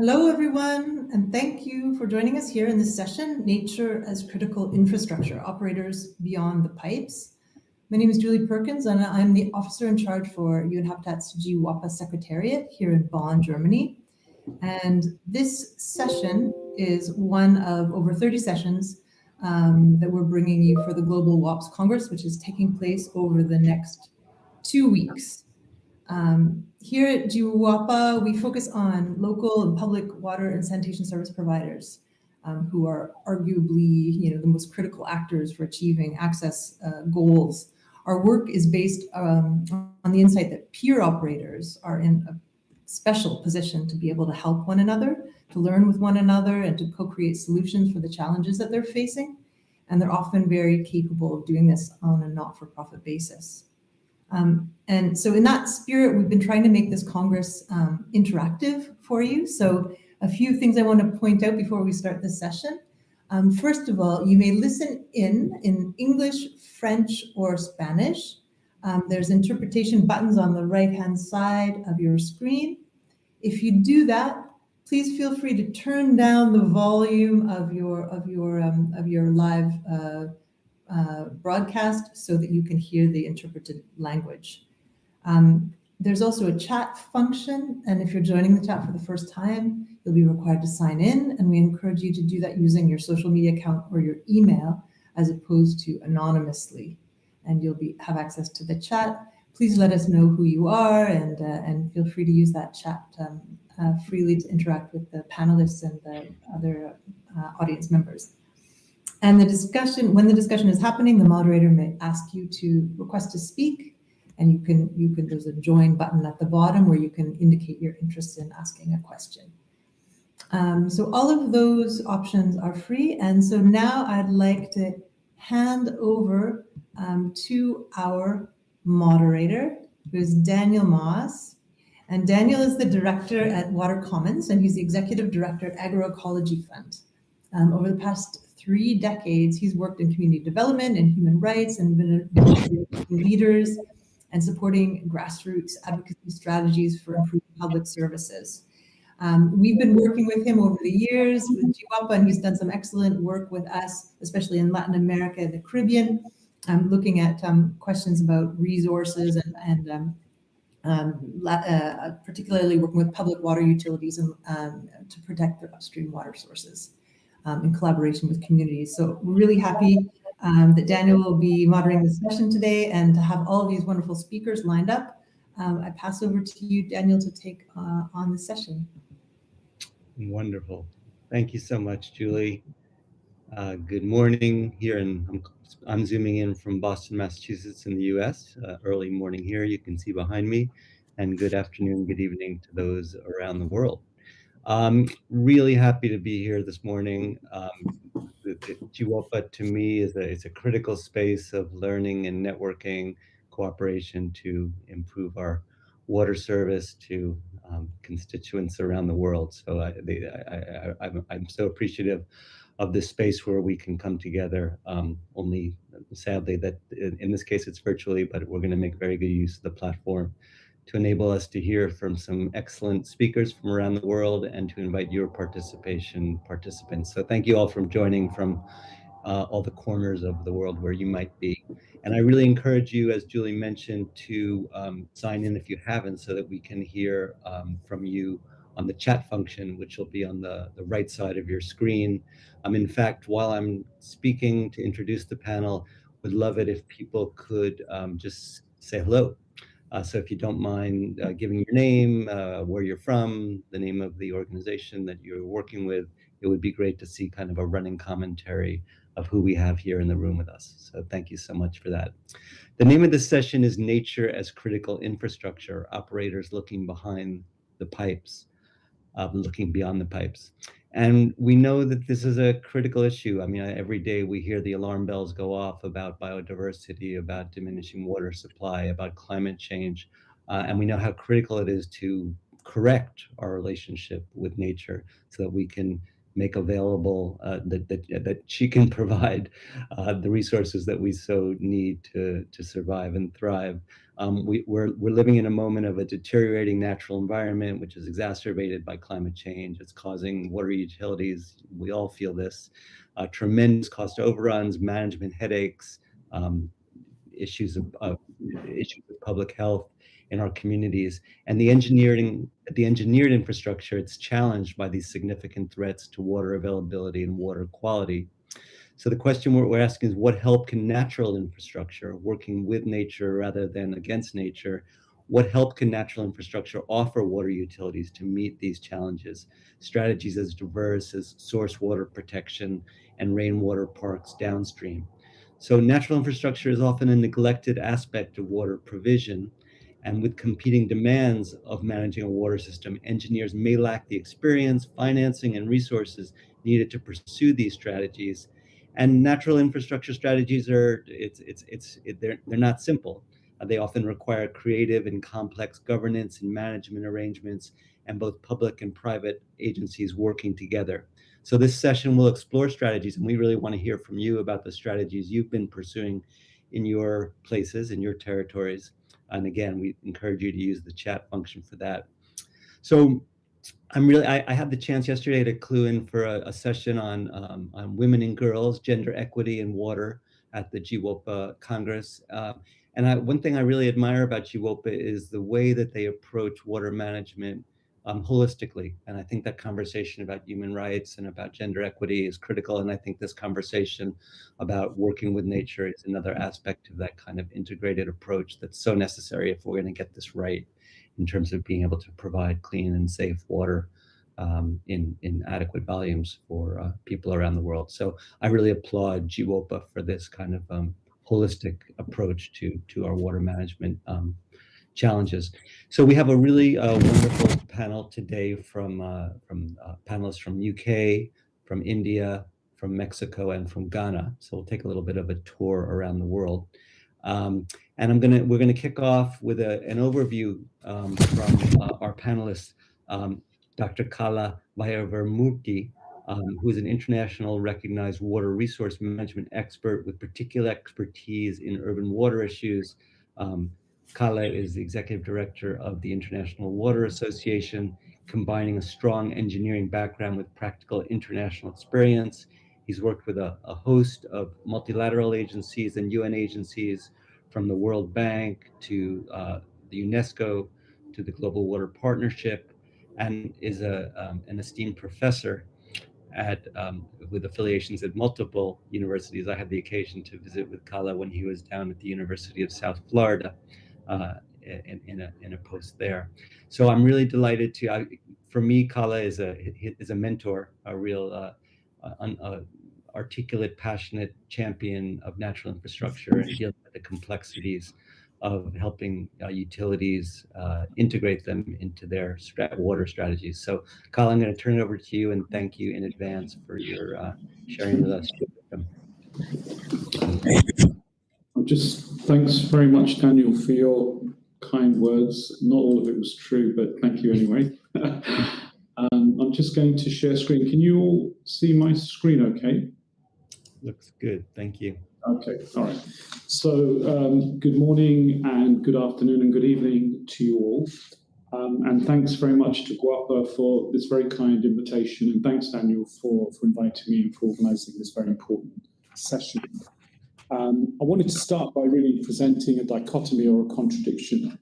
Hello, everyone, and thank you for joining us here in this session, Nature as Critical Infrastructure, Operators Beyond the Pipes. My name is Julie Perkins, and I'm the officer in charge for UN Habitat's GWAPA Secretariat here in Bonn, Germany. And this session is one of over 30 sessions that we're bringing you for the Global WAPS Congress, which is taking place over the next 2 weeks. Here at GWAPA, we focus on local and public water and sanitation service providers who are arguably, the most critical actors for achieving access goals. Our work is based on the insight that peer operators are in a special position to be able to help one another, to learn with one another, and to co-create solutions for the challenges that they're facing. And they're often very capable of doing this on a not-for-profit basis. And so in that spirit, we've been trying to make this Congress interactive for you. So a few things I want to point out before we start this session. First of all, you may listen in English, French, or Spanish. There's interpretation buttons on the right-hand side of your screen. If you do that, please feel free to turn down the volume of your live broadcast so that you can hear the interpreted language. There's also a chat function, and if you're joining the chat for the first time, you'll be required to sign in, and we encourage you to do that using your social media account or your email as opposed to anonymously, and you'll have access to the chat. Please let us know who you are, and feel free to use that chat freely to interact with the panelists and the other audience members. And when the discussion is happening, the moderator may ask you to request to speak, and there's a join button at the bottom where you can indicate your interest in asking a question. So all of those options are free. And so now I'd like to hand over to our moderator, who is Daniel Moss. And Daniel is the director at Water Commons, and he's the executive director at Agroecology Fund. Over the past 3 decades, he's worked in community development and human rights and been leaders and supporting grassroots advocacy strategies for improving public services. We've been working with him over the years with GWAPA, and he's done some excellent work with us, especially in Latin America and the Caribbean, looking at questions about resources and particularly working with public water utilities and to protect their upstream water sources. In collaboration with communities. So we're really happy that Daniel will be moderating the session today, and to have all of these wonderful speakers lined up. I pass over to you, Daniel, to take on the session. Wonderful. Thank you so much, Julie. Good morning here, I'm zooming in from Boston, Massachusetts in the US. Early morning here, you can see behind me, and good afternoon, good evening to those around the world. Really happy to be here this morning. GWAPA to me is a critical space of learning and networking, cooperation to improve our water service to constituents around the world. So I'm so appreciative of this space where we can come together. Only sadly that in this case it's virtually, but we're going to make very good use of the platform to enable us to hear from some excellent speakers from around the world and to invite your participants. So thank you all for joining from all the corners of the world where you might be. And I really encourage you, as Julie mentioned, to sign in if you haven't, so that we can hear from you on the chat function, which will be on the right side of your screen. In fact, while I'm speaking to introduce the panel, would love it if people could just say hello. So if you don't mind giving your name, where you're from, the name of the organization that you're working with, it would be great to see kind of a running commentary of who we have here in the room with us. So thank you so much for that. The name of this session is Nature as Critical Infrastructure, Operators Looking Behind the Pipes, looking beyond the pipes. And we know that this is a critical issue. I mean, every day we hear the alarm bells go off about biodiversity, about diminishing water supply, about climate change. And we know how critical it is to correct our relationship with nature so that we can make available, that she can provide the resources that we so need to survive and thrive. We're living in a moment of a deteriorating natural environment, which is exacerbated by climate change. It's causing water utilities, we all feel this, tremendous cost overruns, management headaches, um, issues of public health in our communities, and the engineered infrastructure. It's challenged by these significant threats to water availability and water quality. So the question we're asking is, what help can natural infrastructure, working with nature rather than against nature, what help can natural infrastructure offer water utilities to meet these challenges? Strategies as diverse as source water protection and rainwater parks downstream. So natural infrastructure is often a neglected aspect of water provision, and with competing demands of managing a water system, engineers may lack the experience, financing, and resources needed to pursue these strategies. And natural infrastructure strategies they're not simple. They often require creative and complex governance and management arrangements, and both public and private agencies working together. So this session will explore strategies, and we really want to hear from you about the strategies you've been pursuing in your places, in your territories. And again, we encourage you to use the chat function for that. So I had the chance yesterday to clue in for a session on women and girls, gender equity and water at the GWOPA Congress. One thing I really admire about GWOPA is the way that they approach water management holistically. And I think that conversation about human rights and about gender equity is critical. And I think this conversation about working with nature is another aspect of that kind of integrated approach that's so necessary if we're going to get this right in terms of being able to provide clean and safe water in adequate volumes for people around the world. So I really applaud GWOPA for this kind of holistic approach to our water management challenges. So we have a really wonderful panel today from panelists from UK, from India, from Mexico, and from Ghana. So we'll take a little bit of a tour around the world. And we're gonna kick off with an overview from our panelists, Dr. Kala Vayavarmurthy, who is an international recognized water resource management expert with particular expertise in urban water issues. Kala is the executive director of the International Water Association, combining a strong engineering background with practical international experience. He's worked with a host of multilateral agencies and UN agencies, from the World Bank to the UNESCO to the Global Water Partnership, and is an esteemed professor with affiliations at multiple universities. I had the occasion to visit with Kala when he was down at the University of South Florida in a post there. So I'm really delighted to. For me, Kala is a mentor, a real articulate, passionate champion of natural infrastructure and dealing with the complexities of helping utilities integrate them into their water strategies. So, Kala, I'm going to turn it over to you and thank you in advance for your sharing with us. Thanks very much, Daniel, for your kind words. Not all of it was true, but thank you anyway. I'm just going to share screen. Can you all see my screen okay? Looks good, thank you. Okay, all right. So good morning and good afternoon and good evening to you all. And thanks very much to GWOPA for this very kind invitation. And thanks, Daniel, for inviting me and for organising this very important session. I wanted to start by really presenting a dichotomy or a contradiction.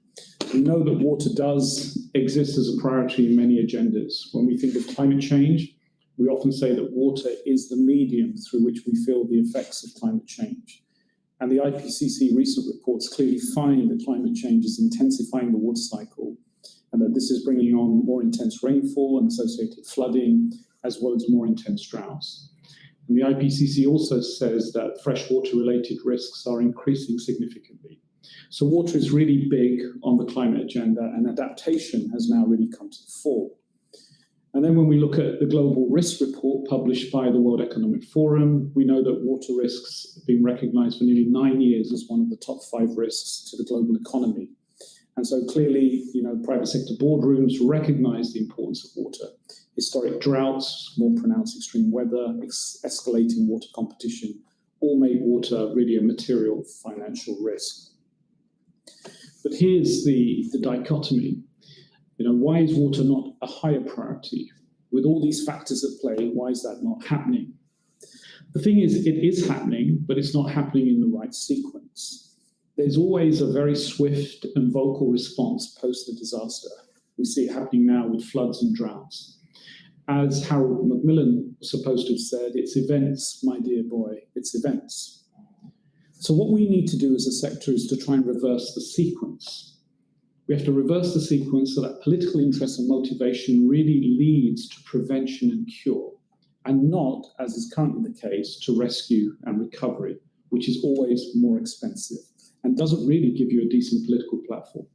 We know that water does exist as a priority in many agendas. When we think of climate change, we often say that water is the medium through which we feel the effects of climate change. And the IPCC recent reports clearly find that climate change is intensifying the water cycle, and that this is bringing on more intense rainfall and associated flooding, as well as more intense droughts. And the IPCC also says that freshwater-related risks are increasing significantly. So water is really big on the climate agenda, and adaptation has now really come to the fore. And then when we look at the Global Risk Report published by the World Economic Forum, we know that water risks have been recognized for nearly 9 years as one of the top 5 risks to the global economy. And so clearly, private sector boardrooms recognize the importance of water. Historic droughts, more pronounced extreme weather, escalating water competition, all make water really a material financial risk. But here's the dichotomy. Why is water not a higher priority? With all these factors at play, why is that not happening? The thing is, it is happening, but it's not happening in the right sequence. There's always a very swift and vocal response post the disaster. We see it happening now with floods and droughts. As Harold Macmillan was supposed to have said, it's events, my dear boy, it's events. So what we need to do as a sector is to try and reverse the sequence. We have to reverse the sequence so that political interest and motivation really leads to prevention and cure, and not, as is currently the case, to rescue and recovery, which is always more expensive and doesn't really give you a decent political platform.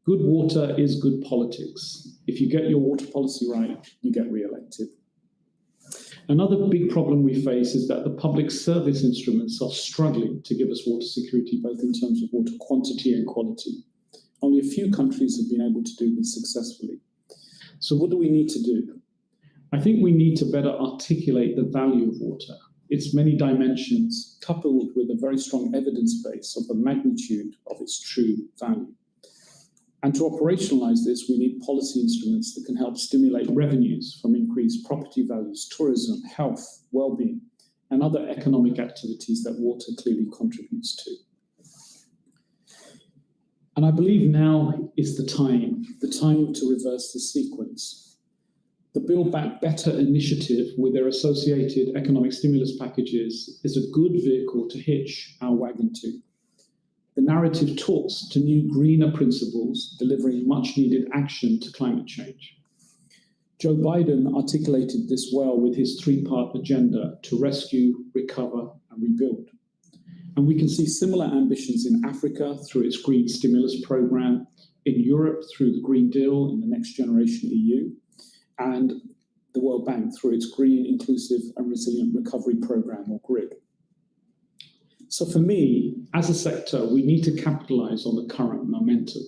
Good water is good politics. If you get your water policy right, you get re-elected. Another big problem we face is that the public service instruments are struggling to give us water security, both in terms of water quantity and quality. Only a few countries have been able to do this successfully. So what do we need to do? I think we need to better articulate the value of water, its many dimensions, coupled with a very strong evidence base of the magnitude of its true value. And to operationalize this, we need policy instruments that can help stimulate revenues from increased property values, tourism, health, well-being, and other economic activities that water clearly contributes to. And I believe now is the time to reverse this sequence. The Build Back Better initiative with their associated economic stimulus packages is a good vehicle to hitch our wagon to. The narrative talks to new greener principles, delivering much needed action to climate change. Joe Biden articulated this well with his three-part agenda to rescue, recover, and rebuild. And we can see similar ambitions in Africa through its green stimulus program, in Europe through the Green Deal and the Next Generation EU, and the World Bank through its Green, Inclusive and Resilient Recovery Program, or GRIP. So for me, as a sector, we need to capitalize on the current momentum.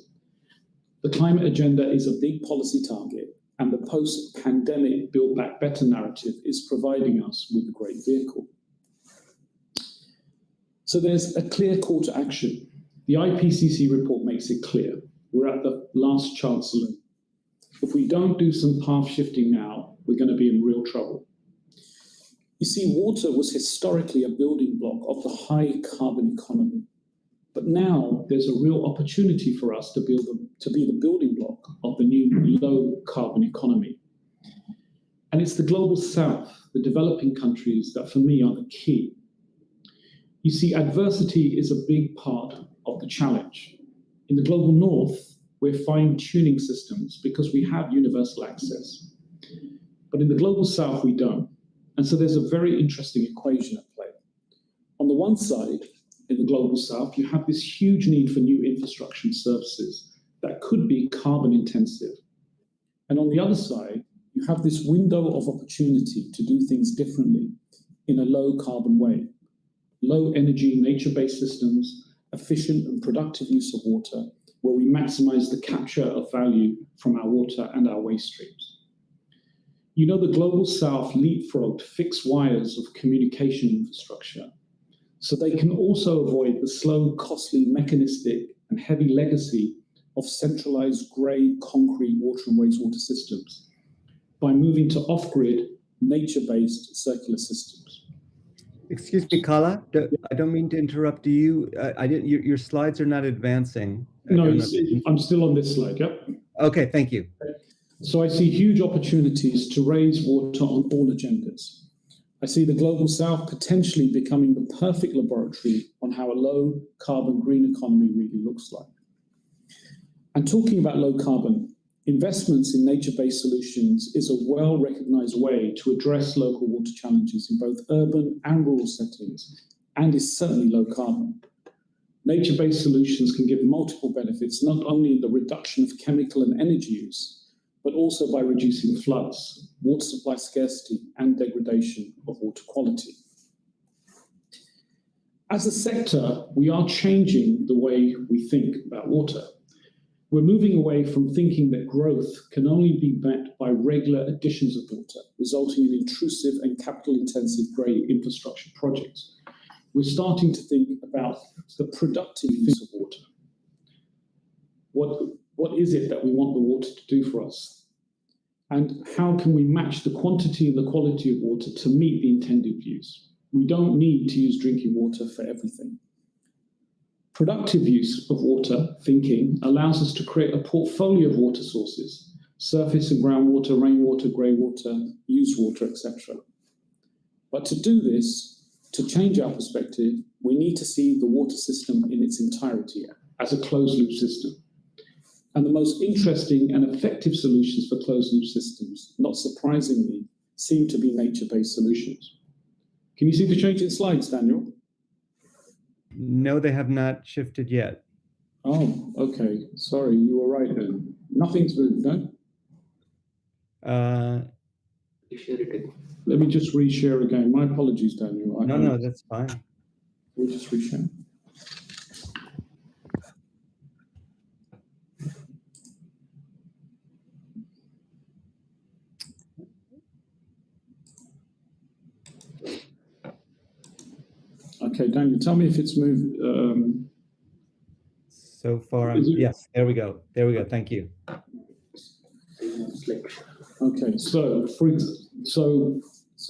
The climate agenda is a big policy target, and the post-pandemic Build Back Better narrative is providing us with a great vehicle. So there's a clear call to action. The IPCC report makes it clear. We're at the last chance saloon. If we don't do some path shifting now, we're going to be in real trouble. You see, water was historically a building block of the high carbon economy. But now there's a real opportunity for us to be the building block of the new low carbon economy. And it's the global south, the developing countries, that for me are the key. You see, adversity is a big part of the challenge. In the global north, we're fine-tuning systems because we have universal access. But in the global south, we don't. And so there's a very interesting equation at play. On the one side, in the global south, you have this huge need for new infrastructure and services that could be carbon intensive. And on the other side, you have this window of opportunity to do things differently in a low carbon way. Low energy, nature-based systems, efficient and productive use of water, where we maximize the capture of value from our water and our waste streams. You know, the global south leapfrogged fixed wires of communication infrastructure, so they can also avoid the slow, costly, mechanistic and heavy legacy of centralized grey concrete water and wastewater systems by moving to off-grid, nature-based circular systems. Excuse me, Kala. I don't mean to interrupt you. Your slides are not advancing. No, I'm still on this slide. Yep. Okay, thank you. So I see huge opportunities to raise water on all agendas. I see the global south potentially becoming the perfect laboratory on how a low carbon green economy really looks like. And talking about low carbon, investments in nature-based solutions is a well-recognized way to address local water challenges in both urban and rural settings, and is certainly low carbon. Nature-based solutions can give multiple benefits, not only in the reduction of chemical and energy use, but also by reducing floods, water supply scarcity, and degradation of water quality. As a sector, we are changing the way we think about water. We're moving away from thinking that growth can only be met by regular additions of water, resulting in intrusive and capital-intensive grey infrastructure projects. We're starting to think about the productive use of water. What is it that we want the water to do for us? And how can we match the quantity and the quality of water to meet the intended use? We don't need to use drinking water for everything. Productive use of water thinking allows us to create a portfolio of water sources: surface and groundwater, rainwater, grey water, used water, etc. But to do this, to change our perspective, we need to see the water system in its entirety as a closed-loop system. And the most interesting and effective solutions for closed-loop systems, not surprisingly, seem to be nature-based solutions. Can you see the change in slides, Daniel? No, they have not shifted yet. Oh, okay. Sorry, you were right then. Nothing's moved, no? Let me just reshare again. My apologies, Daniel. No, that's fine. We'll just reshare. Okay, Daniel, tell me if it's moved. So far, yes, there we go. There we go. Thank you. Okay, so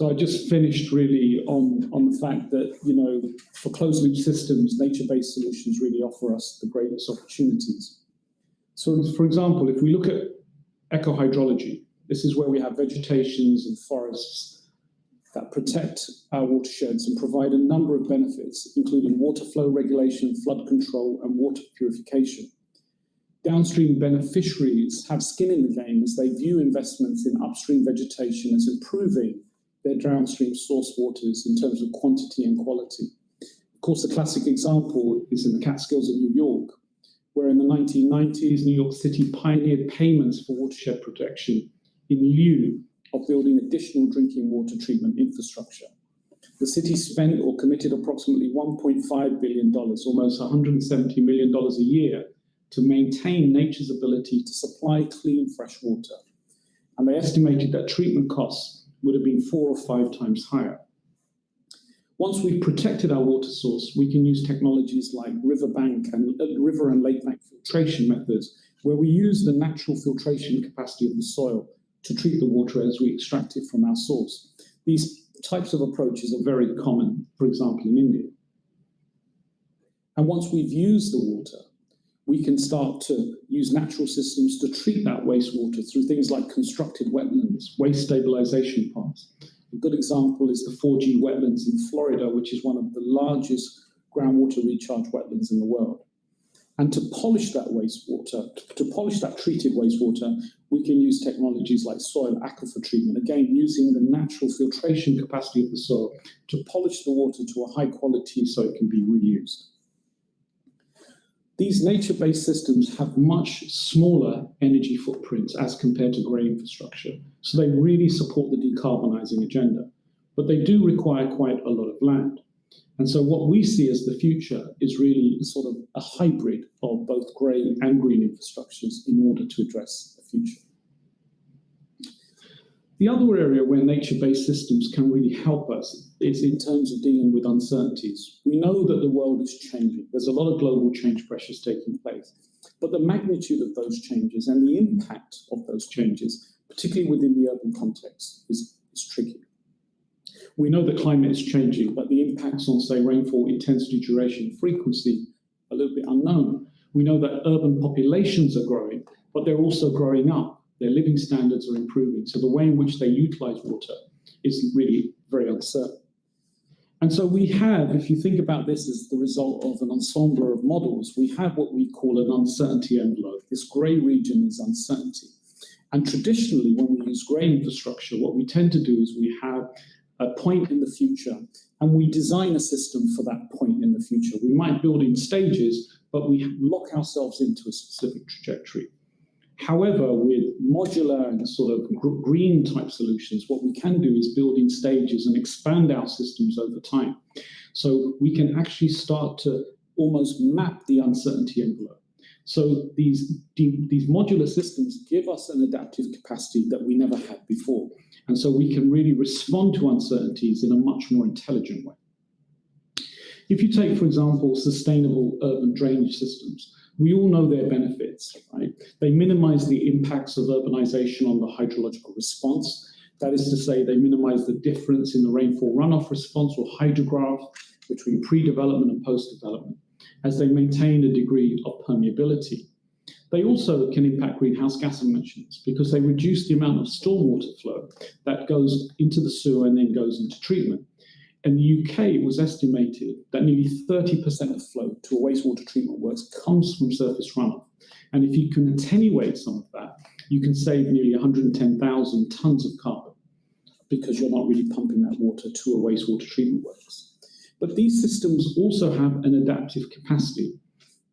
I just finished really on the fact that, you know, for closed loop systems, nature-based solutions really offer us the greatest opportunities. So, for example, if we look at ecohydrology, this is where we have vegetations and forests that protect our watersheds and provide a number of benefits, including water flow regulation, flood control, and water purification. Downstream beneficiaries have skin in the game as they view investments in upstream vegetation as improving their downstream source waters in terms of quantity and quality. Of course, the classic example is in the Catskills of New York, where in the 1990s, New York City pioneered payments for watershed protection in lieu of building additional drinking water treatment infrastructure. The city spent or committed approximately $1.5 billion, almost $170 million a year, to maintain nature's ability to supply clean fresh water. And they estimated that treatment costs would have been 4 or 5 times higher. Once we've protected our water source, we can use technologies like river and lake bank filtration methods, where we use the natural filtration capacity of the soil to treat the water as we extract it from our source. These types of approaches are very common, for example, in India. And once we've used the water, we can start to use natural systems to treat that wastewater through things like constructed wetlands, waste stabilization ponds. A good example is the 4G wetlands in Florida, which is one of the largest groundwater recharge wetlands in the world. And to polish that wastewater, to polish that treated wastewater, we can use technologies like soil aquifer treatment, again, using the natural filtration capacity of the soil to polish the water to a high quality so it can be reused. These nature-based systems have much smaller energy footprints as compared to grey infrastructure, so they really support the decarbonising agenda, but they do require quite a lot of land. And so what we see as the future is really sort of a hybrid of both grey and green infrastructures in order to address the future. The other area where nature-based systems can really help us is in terms of dealing with uncertainties. We know that the world is changing. There's a lot of global change pressures taking place, but the magnitude of those changes and the impact of those changes, particularly within the urban context, is tricky. We know that climate is changing, but the impacts on, say, rainfall intensity, duration, frequency, are a little bit unknown. We know that urban populations are growing, but they're also growing up. Their living standards are improving. So the way in which they utilize water is really very uncertain. And so we have, if you think about this as the result of an ensemble of models, we have what we call an uncertainty envelope. This grey region is uncertainty. And traditionally, when we use grey infrastructure, what we tend to do is we have a point in the future, and we design a system for that point in the future. We might build in stages, but we lock ourselves into a specific trajectory. However, with modular and sort of green type solutions, what we can do is build in stages and expand our systems over time. So we can actually start to almost map the uncertainty envelope. So these modular systems give us an adaptive capacity that we never had before. And so we can really respond to uncertainties in a much more intelligent way. If you take, for example, sustainable urban drainage systems, We all know their benefits, right? They minimize the impacts of urbanization on the hydrological response. That is to say, they minimize the difference in the rainfall runoff response or hydrograph between pre-development and post-development, as they maintain a degree of permeability. They also can impact greenhouse gas emissions because they reduce the amount of stormwater flow that goes into the sewer and then goes into treatment. In the UK, it was estimated that nearly 30% of flow to a wastewater treatment works comes from surface runoff. And if you can attenuate some of that, you can save nearly 110,000 tons of carbon because you're not really pumping that water to a wastewater treatment works. But these systems also have an adaptive capacity.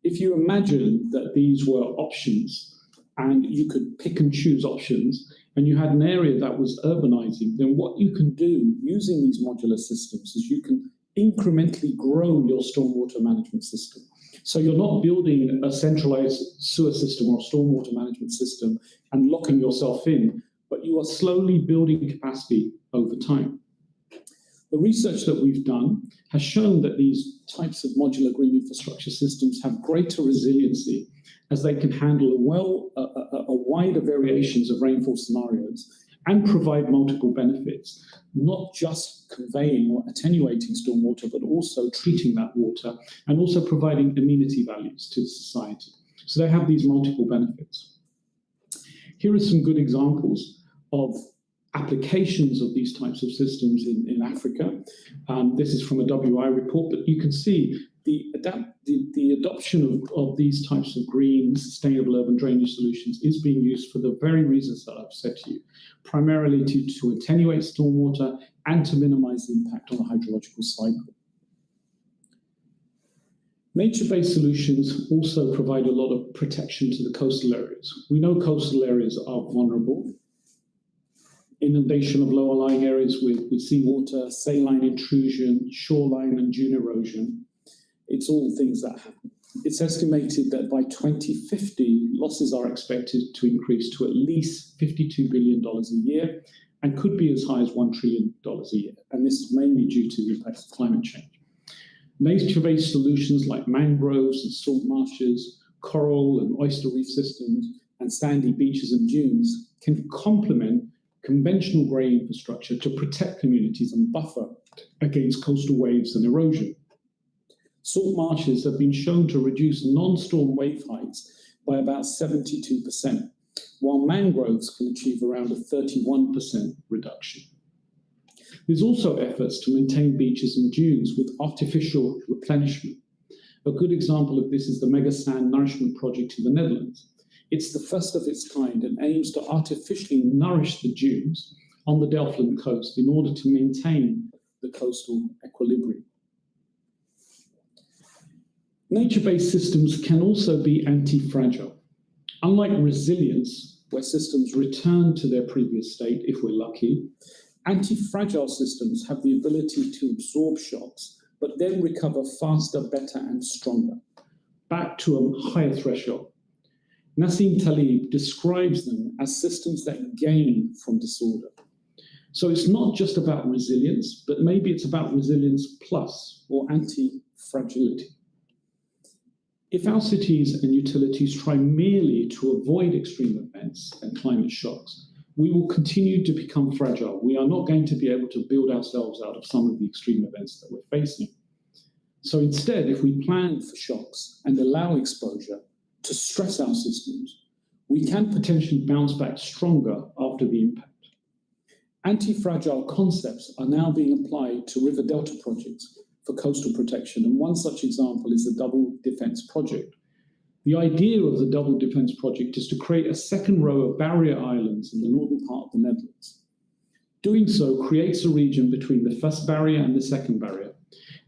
If you imagine that these were options and you could pick and choose options and you had an area that was urbanizing, then what you can do using these modular systems is you can incrementally grow your stormwater management system. So you're not building a centralized sewer system or a stormwater management system and locking yourself in, but you are slowly building capacity over time. The research that we've done has shown that these types of modular green infrastructure systems have greater resiliency as they can handle a wider variations of rainfall scenarios and provide multiple benefits, not just conveying or attenuating stormwater, but also treating that water and also providing amenity values to society. So they have these multiple benefits. Here are some good examples of applications of these types of systems in Africa. This is from a WI report, but you can see the adoption of these types of green, sustainable urban drainage solutions is being used for the very reasons that I've said to you, primarily to attenuate stormwater and to minimize the impact on the hydrological cycle. Nature-based solutions also provide a lot of protection to the coastal areas. We know coastal areas are vulnerable. Inundation of lower-lying areas with seawater, saline intrusion, shoreline and dune erosion. It's all things that happen. It's estimated that by 2050, losses are expected to increase to at least $52 billion a year and could be as high as $1 trillion a year. And this is mainly due to the impacts of climate change. Nature-based solutions like mangroves and salt marshes, coral and oyster reef systems, and sandy beaches and dunes can complement conventional grey infrastructure to protect communities and buffer against coastal waves and erosion. Salt marshes have been shown to reduce non-storm wave heights by about 72%, while mangroves can achieve around a 31% reduction. There's also efforts to maintain beaches and dunes with artificial replenishment. A good example of this is the Mega Sand Nourishment Project in the Netherlands. It's the first of its kind and aims to artificially nourish the dunes on the Delftland coast in order to maintain the coastal equilibrium. Nature-based systems can also be anti-fragile. Unlike resilience, where systems return to their previous state if we're lucky, anti-fragile systems have the ability to absorb shocks, but then recover faster, better, and stronger, back to a higher threshold. Nassim Taleb describes them as systems that gain from disorder. So it's not just about resilience, but maybe it's about resilience plus or anti-fragility. If our cities and utilities try merely to avoid extreme events and climate shocks, we will continue to become fragile. We are not going to be able to build ourselves out of some of the extreme events that we're facing. So instead, if we plan for shocks and allow exposure to stress our systems, we can potentially bounce back stronger after the impact. Anti-fragile concepts are now being applied to river delta projects for coastal protection, and one such example is the Double Defence Project. The idea of the Double Defence Project is to create a second row of barrier islands in the northern part of the Netherlands. Doing so creates a region between the first barrier and the second barrier,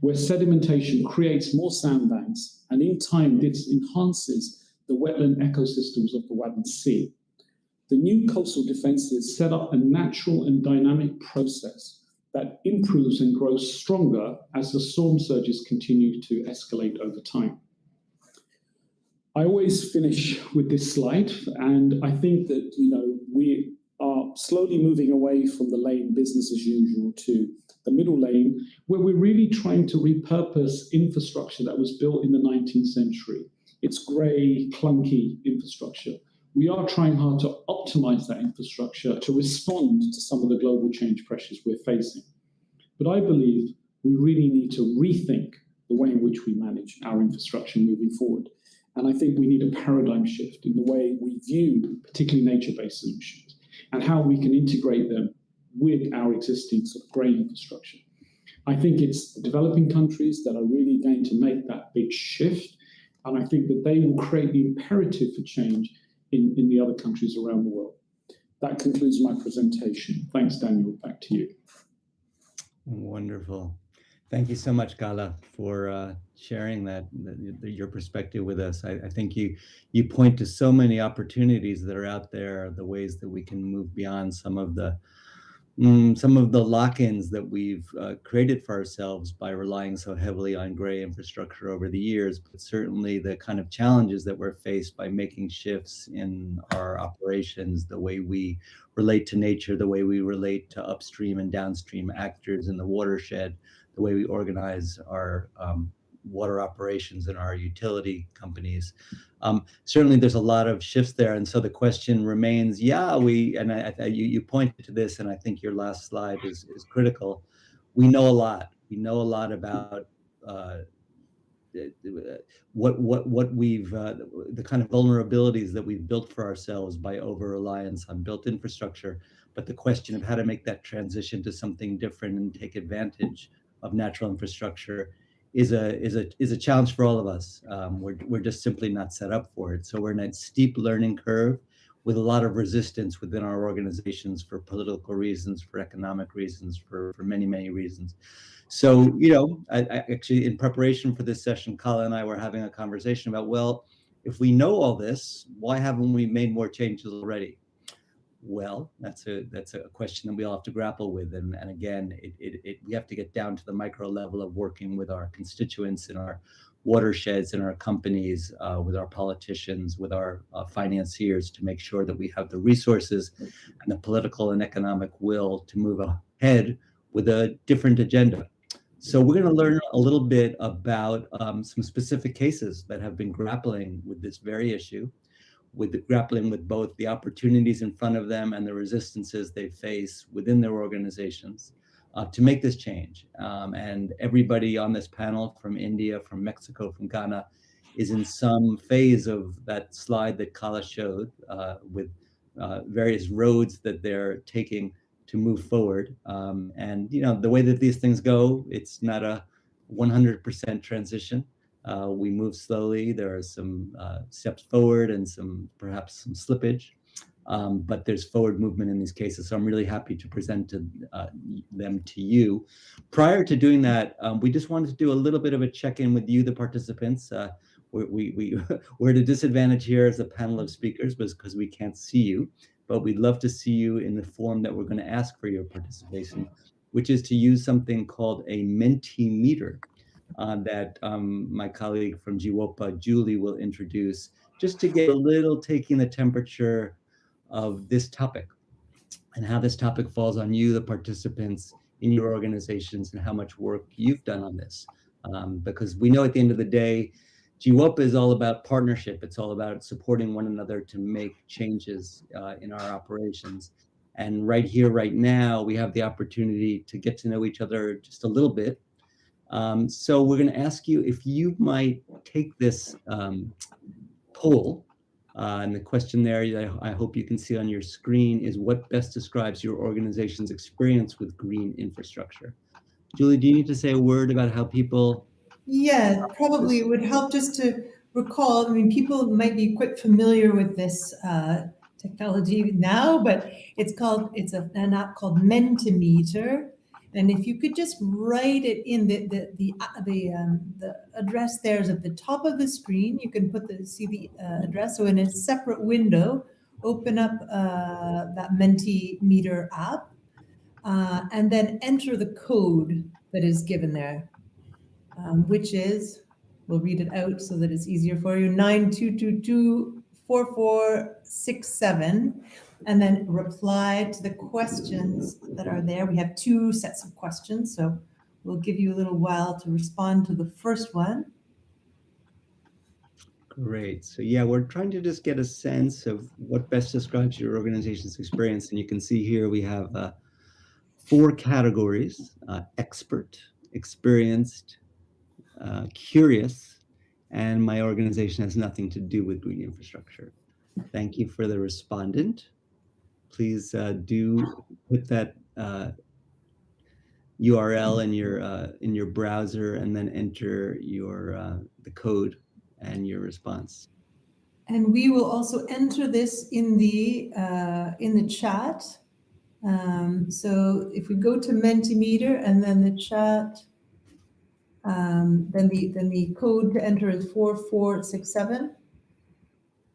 where sedimentation creates more sandbanks, and in time this enhances the wetland ecosystems of the Wadden Sea. The new coastal defences set up a natural and dynamic process that improves and grows stronger as the storm surges continue to escalate over time. I always finish with this slide, and I think that we are slowly moving away from the lane business as usual to the middle lane, where we're really trying to repurpose infrastructure that was built in the 19th century It's grey, clunky infrastructure. We are trying hard to optimize that infrastructure to respond to some of the global change pressures we're facing. But I believe we really need to rethink the way in which we manage our infrastructure moving forward. And I think we need a paradigm shift in the way we view particularly nature-based solutions and how we can integrate them with our existing sort of grey infrastructure. I think it's the developing countries that are really going to make that big shift. And I think that they will create the imperative for change in the other countries around the world. That concludes my presentation. Thanks, Daniel. Back to you. Wonderful. Thank you so much, Gala, for sharing your perspective with us. I think you point to so many opportunities that are out there, the ways that we can move beyond some of the lock-ins that we've created for ourselves by relying so heavily on gray infrastructure over the years, but certainly the kind of challenges that we're faced by making shifts in our operations, the way we relate to nature, the way we relate to upstream and downstream actors in the watershed, the way we organize our water operations and our utility companies. Certainly there's a lot of shifts there. And so the question remains, you pointed to this, and I think your last slide is critical. We know a lot. We know a lot about what we've, the kind of vulnerabilities that we've built for ourselves by over-reliance on built infrastructure. But the question of how to make that transition to something different and take advantage of natural infrastructure is a challenge for all of us. We're just simply not set up for it. So we're in a steep learning curve with a lot of resistance within our organizations for political reasons, for economic reasons, for many, many reasons. So, I actually, in preparation for this session, Kala and I were having a conversation about, well, if we know all this, why haven't we made more changes already? Well, that's a question that we all have to grapple with, and again, we have to get down to the micro level of working with our constituents in our watersheds, in our companies, with our politicians, with our financiers, to make sure that we have the resources and the political and economic will to move ahead with a different agenda. So we're going to learn a little bit about some specific cases that have been grappling with this very issue, grappling with both the opportunities in front of them and the resistances they face within their organizations to make this change. And everybody on this panel, from India, from Mexico, from Ghana, is in some phase of that slide that Kala showed, with various roads that they're taking to move forward. And the way that these things go, it's not a 100% transition. We move slowly. There are some steps forward and perhaps some slippage, but there's forward movement in these cases. So I'm really happy to present them to you. Prior to doing that, we just wanted to do a little bit of a check-in with you, the participants. We're at a disadvantage here as a panel of speakers because we can't see you, but we'd love to see you in the form that we're going to ask for your participation, which is to use something called a Mentimeter. That my colleague from GWOPA, Julie, will introduce, just to get a little taking the temperature of this topic and how this topic falls on you, the participants in your organizations, and how much work you've done on this. Because we know at the end of the day, GWOPA is all about partnership. It's all about supporting one another to make changes in our operations. And right here, right now, we have the opportunity to get to know each other just a little bit. So we're going to ask you if you might take this poll, and the question there, I hope you can see on your screen, is what best describes your organization's experience with green infrastructure? Julie, do you need to say a word about how people... Yeah, probably it would help just to recall. I mean, people might be quite familiar with this technology now, but it's an app called Mentimeter. And if you could just write it in the address there is at the top of the screen. You can see the address. So in a separate window, open up that Mentimeter app, and then enter the code that is given there, which is, we'll read it out so that it's easier for you, 92224467. And then reply to the questions that are there. We have 2 sets of questions, so we'll give you a little while to respond to the first one. Great. So yeah, we're trying to just get a sense of what best describes your organization's experience. And you can see here we have 4 categories: expert, experienced, curious, and my organization has nothing to do with green infrastructure. Thank you for the respondent. Please do put that URL in your browser and then enter your the code and your response. And we will also enter this in the chat. So if we go to Mentimeter and then the chat, then the code to enter is 4467.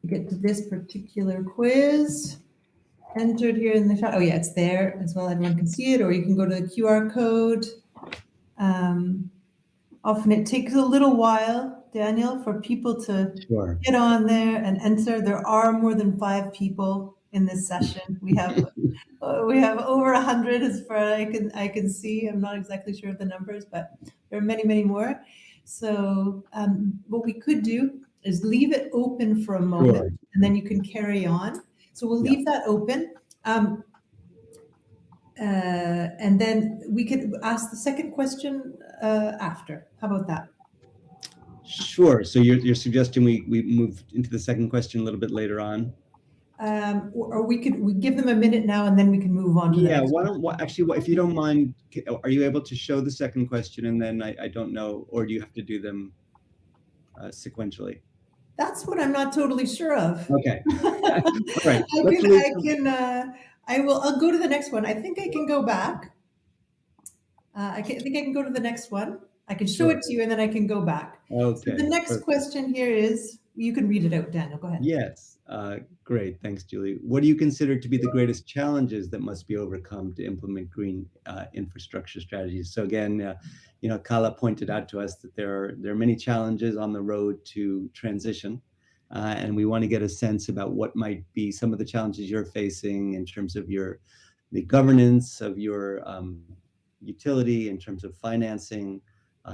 You get to this particular quiz entered here in the chat. Oh yeah, it's there as well. Everyone can see it, or you can go to the QR code. Often it takes a little while, Daniel, for people to Sure. get on there and enter. There are more than 5 people in this session. We have over 100 as far as I can see. I'm not exactly sure of the numbers, but there are many more. So what we could do is leave it open for a moment, Sure. and then you can carry on. So we'll leave that open. And then we could ask the second question after. How about that? Sure. So you're suggesting we move into the second question a little bit later on? Or we give them a minute now and then we can move on to the next one. Actually, if you don't mind, are you able to show the second question and then I don't know, or do you have to do them sequentially? That's what I'm not totally sure of. Okay. All right. I'll go to the next one. I think I can go back. I think I can go to the next one. I can show it to you and then I can go back. Okay. So the next question here is, you can read it out, Daniel. Go ahead. Yes. Great. Thanks, Julie. What do you consider to be the greatest challenges that must be overcome to implement green infrastructure strategies? So again, Kala pointed out to us that there are many challenges on the road to transition. And we want to get a sense about what might be some of the challenges you're facing in terms of the governance of your utility, in terms of financing,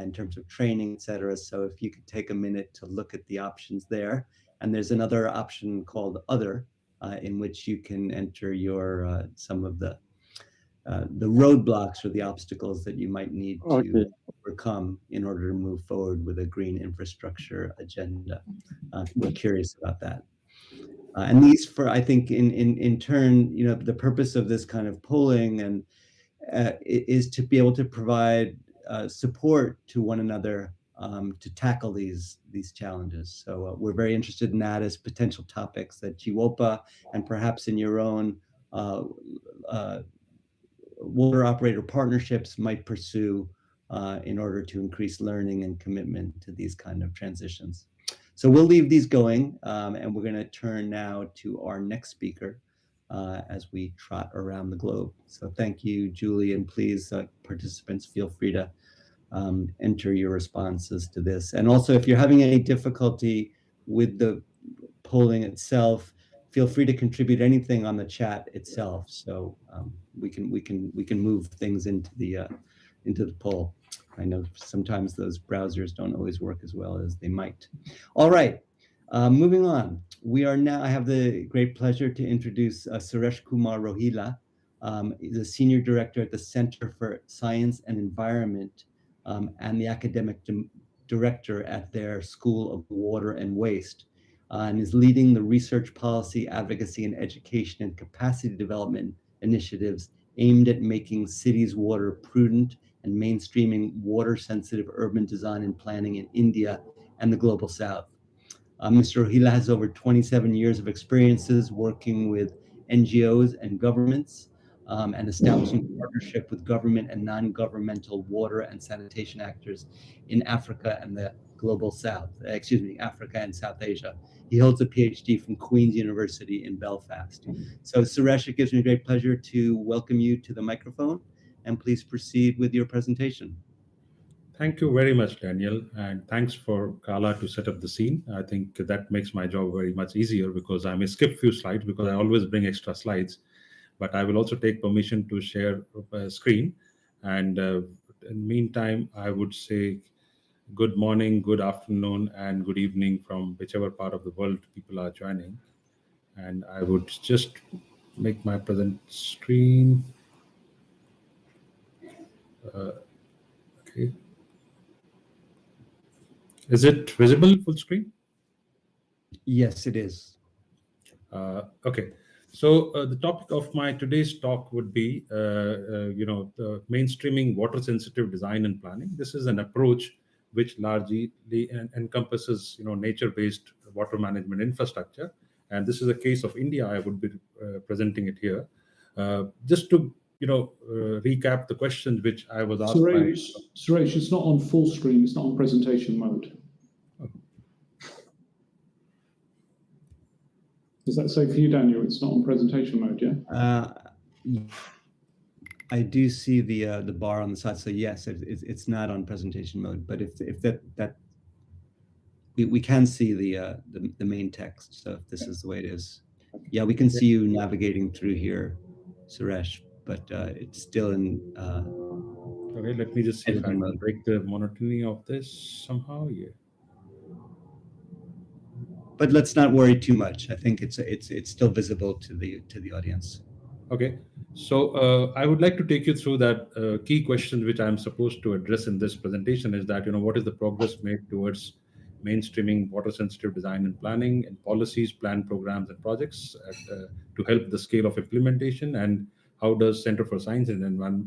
in terms of training, et cetera. So if you could take a minute to look at the options there. And there's another option called Other, in which you can enter your some of the roadblocks or the obstacles that you might need to overcome in order to move forward with a green infrastructure agenda. We're curious about that. And these, I think, in turn, the purpose of this kind of polling and is to be able to provide support to one another to tackle these challenges. So we're very interested in that as potential topics that GWOPA and perhaps in your own water operator partnerships might pursue in order to increase learning and commitment to these kind of transitions. So we'll leave these going, and we're going to turn now to our next speaker as we trot around the globe. So thank you, Julie, and please, participants, feel free to enter your responses to this. And also, if you're having any difficulty with the polling itself, feel free to contribute anything on the chat itself, so we can move things into the poll. I know sometimes those browsers don't always work as well as they might. All right, moving on. I have the great pleasure to introduce Suresh Kumar Rohila. He's a senior director at the Center for Science and Environment and the academic director at their School of Water and Waste, and is leading the research, policy, advocacy, and education and capacity development initiatives aimed at making cities water prudent and mainstreaming water-sensitive urban design and planning in India and the Global South. Mr. Rohila has over 27 years of experiences working with NGOs and governments and establishing partnership with government and non-governmental water and sanitation actors in Africa and the Global South, Africa and South Asia. He holds a PhD from Queen's University in Belfast. So Suresh, it gives me great pleasure to welcome you to the microphone, and please proceed with your presentation. Thank you very much, Daniel, and thanks for Kala to set up the scene. I think that makes my job very much easier because I may skip few slides because I always bring extra slides, but I will also take permission to share a screen. And in the meantime, I would say good morning, good afternoon, and good evening from whichever part of the world people are joining. And I would just make my present screen. Okay. Is it visible full screen? Yes, it is. Okay. So the topic of my today's talk would be, the mainstreaming water-sensitive design and planning. This is an approach which largely encompasses, nature-based water management infrastructure. And this is a case of India. I would be presenting it here. Just to, recap the questions which I was asked by. Suresh, it's not on full screen, it's not on presentation mode. Does that say for you, Daniel? It's not on presentation mode, yeah? I do see the bar on the side, so yes, it's not on presentation mode. But if that we can see the main text. So if this is the way it is, yeah, we can see you navigating through here, Suresh. But it's still in. Okay, let me just see if I editing can mode. break the monotony of this somehow. Yeah. But let's not worry too much. I think it's still visible to the audience. Okay, so I would like to take you through that key questions which I'm supposed to address in this presentation is that, what is the progress made towards mainstreaming water-sensitive design and planning and policies, plan programs and projects to help the scale of implementation, and how does Center for Science and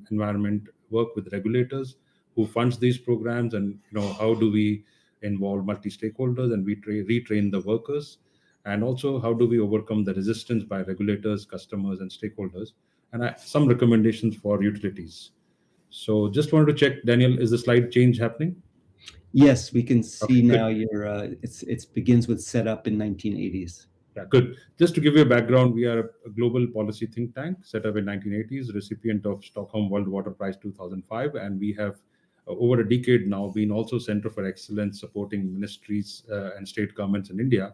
Environment work with regulators who funds these programs, and how do we involve multi-stakeholders and we retrain the workers, and also how do we overcome the resistance by regulators, customers, and stakeholders, and some recommendations for utilities. So just wanted to check, Daniel, is the slide change happening? Yes, we can see Okay, good. now your it begins with set up in 1980s. Yeah, good. Just to give you a background, we are a global policy think tank set up in 1980s, recipient of Stockholm World Water Prize 2005, and we have over a decade now been also Center for Excellence supporting ministries and state governments in India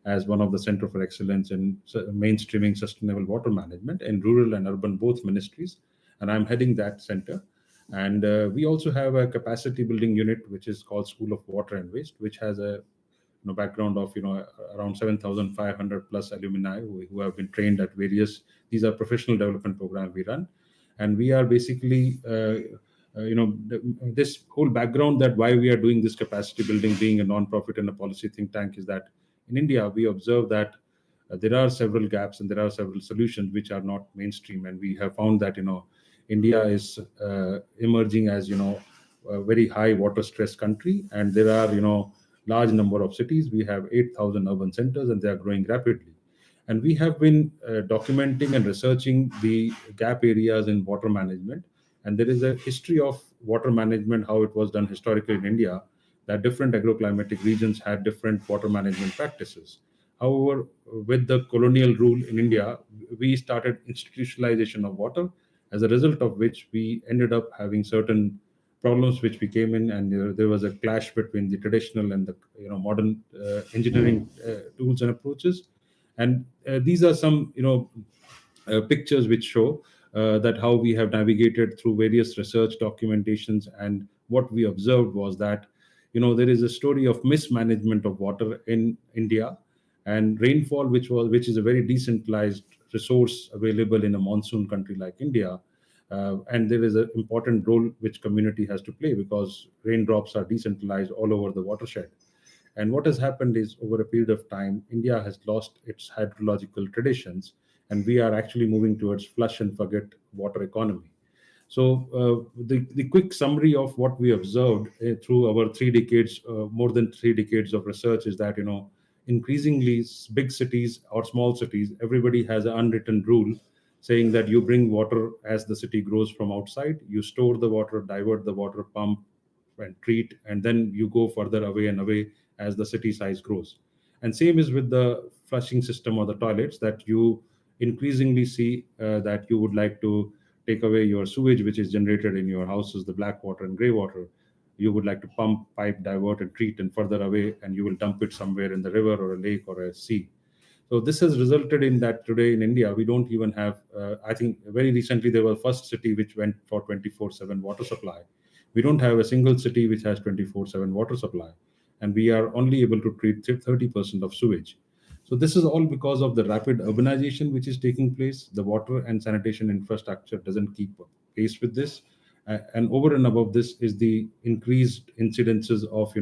as one of the Center for Excellence in mainstreaming sustainable water management in rural and urban both ministries, and I'm heading that center. And we also have a capacity building unit which is called School of Water and Waste, which has a background of around 7,500 plus alumni who have been trained at various. These are professional development programs we run, and we are basically this whole background that why we are doing this capacity building, being a non-profit and a policy think tank, is that in India we observe that there are several gaps and there are several solutions which are not mainstream, and we have found that India is emerging as a very high water stress country, and there are large number of cities. We have 8,000 urban centers and they are growing rapidly. And we have been documenting and researching the gap areas in water management. And there is a history of water management, how it was done historically in India, that different agroclimatic regions had different water management practices. However, with the colonial rule in India, we started institutionalization of water, as a result of which we ended up having certain problems which we came in, and there was a clash between the traditional and the modern engineering tools and approaches. And these are some pictures which show that how we have navigated through various research documentations, and what we observed was that there is a story of mismanagement of water in India, and rainfall which is a very decentralized resource available in a monsoon country like India. And there is an important role which community has to play, because raindrops are decentralized all over the watershed. And what has happened is, over a period of time, India has lost its hydrological traditions, and we are actually moving towards flush and forget water economy. So the quick summary of what we observed through our 3 decades, more than 3 decades of research, is that increasingly big cities or small cities, everybody has an unwritten rule saying that you bring water as the city grows from outside, you store the water, divert the water, pump and treat, and then you go further away and away as the city size grows. And same is with the flushing system or the toilets, that you increasingly see that you would like to take away your sewage which is generated in your houses, the black water and gray water. You would like to pump, pipe, divert and treat and further away, and you will dump it somewhere in the river or a lake or a sea. So this has resulted in that today in India, we don't even have, I think very recently there was first city which went for 24/7 water supply. We don't have a single city which has 24/7 water supply, and we are only able to treat 30% of sewage. So this is all because of the rapid urbanization which is taking place. The water and sanitation infrastructure doesn't keep pace with this, and over and above this is the increased incidences of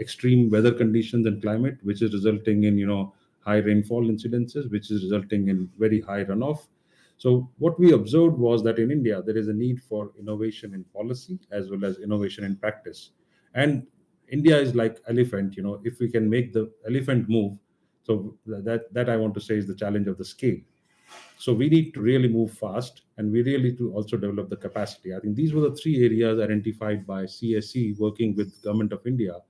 extreme weather conditions and climate, which is resulting in high rainfall incidences, which is resulting in very high runoff. So what we observed was that in India there is a need for innovation in policy as well as innovation in practice. And India is like elephant. If we can make the elephant move, so that I want to say is the challenge of the scale. So we need to really move fast, and we really to also develop the capacity. I think these were the three areas identified by CSE working with Government of India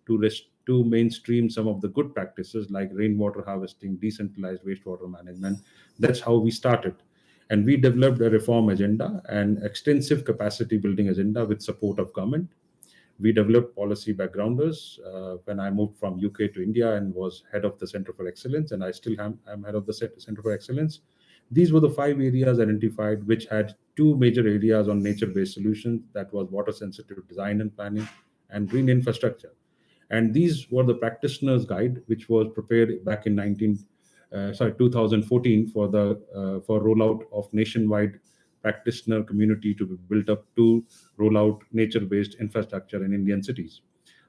to mainstream some of the good practices like rainwater harvesting, decentralized wastewater management. That's how we started. And we developed a reform agenda and extensive capacity building agenda with support of government. We developed policy backgrounders when I moved from UK to India and was head of the Center for Excellence, and I still am head of the Center for Excellence. These were the 5 areas identified which had two major areas on nature-based solutions, that was water-sensitive design and planning and green infrastructure. And these were the practitioners' guide, which was prepared back in 2014 for rollout of nationwide practitioner community to be built up to roll out nature-based infrastructure in Indian cities.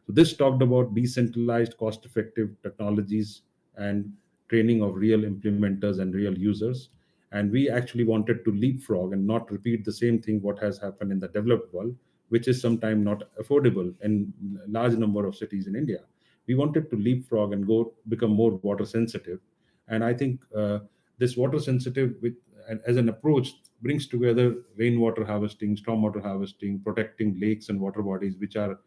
So this talked about decentralized, cost-effective technologies and training of real implementers and real users. And we actually wanted to leapfrog and not repeat the same thing what has happened in the developed world, which is sometimes not affordable in large number of cities in India. We wanted to leapfrog and go become more water sensitive. And I think this water sensitive as an approach brings together rainwater harvesting, stormwater harvesting, protecting lakes and water bodies, which are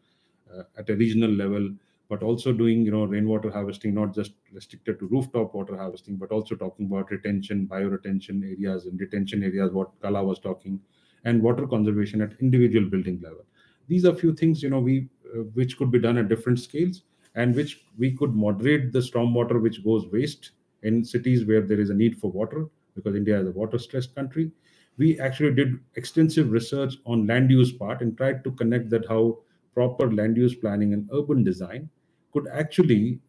at a regional level, but also doing rainwater harvesting, not just restricted to rooftop water harvesting, but also talking about retention, bioretention areas and detention areas, what Kala was talking, and water conservation at individual building level. These are few things we which could be done at different scales, and which we could moderate the stormwater which goes waste in cities where there is a need for water, because India is a water stressed country. We actually did extensive research on land use part and tried to connect that how proper land use planning and urban design could actually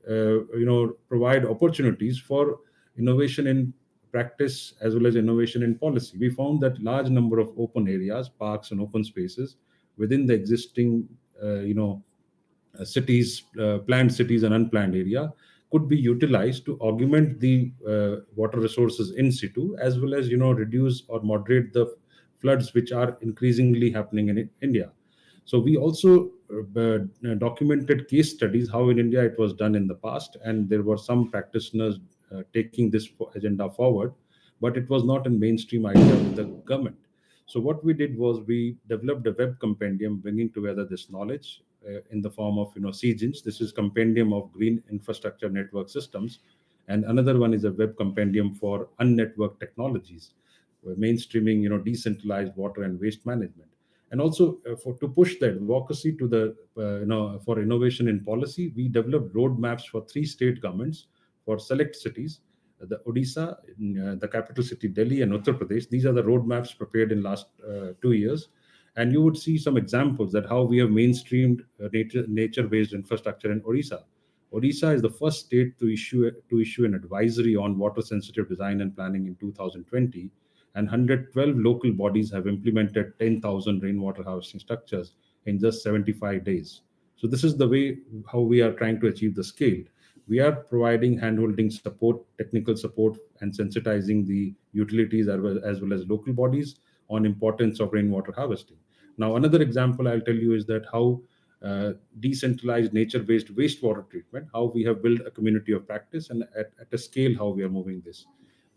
provide opportunities for innovation in practice as well as innovation in policy. We found that large number of open areas, parks and open spaces within the existing cities, planned cities and unplanned area, could be utilized to augment the water resources in situ, as well as reduce or moderate the floods which are increasingly happening in India. So we also documented case studies how in India it was done in the past, and there were some practitioners taking this agenda forward, but it was not a mainstream idea with the government. So what we did was we developed a web compendium bringing together this knowledge in the form of CGINS. This is compendium of green infrastructure network systems, and another one is a web compendium for unnetworked technologies, mainstreaming decentralized water and waste management. And also to push the advocacy to the for innovation in policy, we developed roadmaps for 3 state governments for select cities, the Odisha, the capital city Delhi, and Uttar Pradesh. These are the roadmaps prepared in last 2 years, and you would see some examples that how we have mainstreamed nature-based infrastructure in Odisha. Odisha is the first state to issue an advisory on water-sensitive design and planning in 2020, and 112 local bodies have implemented 10,000 rainwater harvesting structures in just 75 days. So this is the way how we are trying to achieve the scale. We are providing handholding support, technical support, and sensitizing the utilities as well as local bodies on importance of rainwater harvesting. Now, another example I'll tell you is that how decentralized nature-based wastewater treatment, how we have built a community of practice, and at a scale how we are moving this.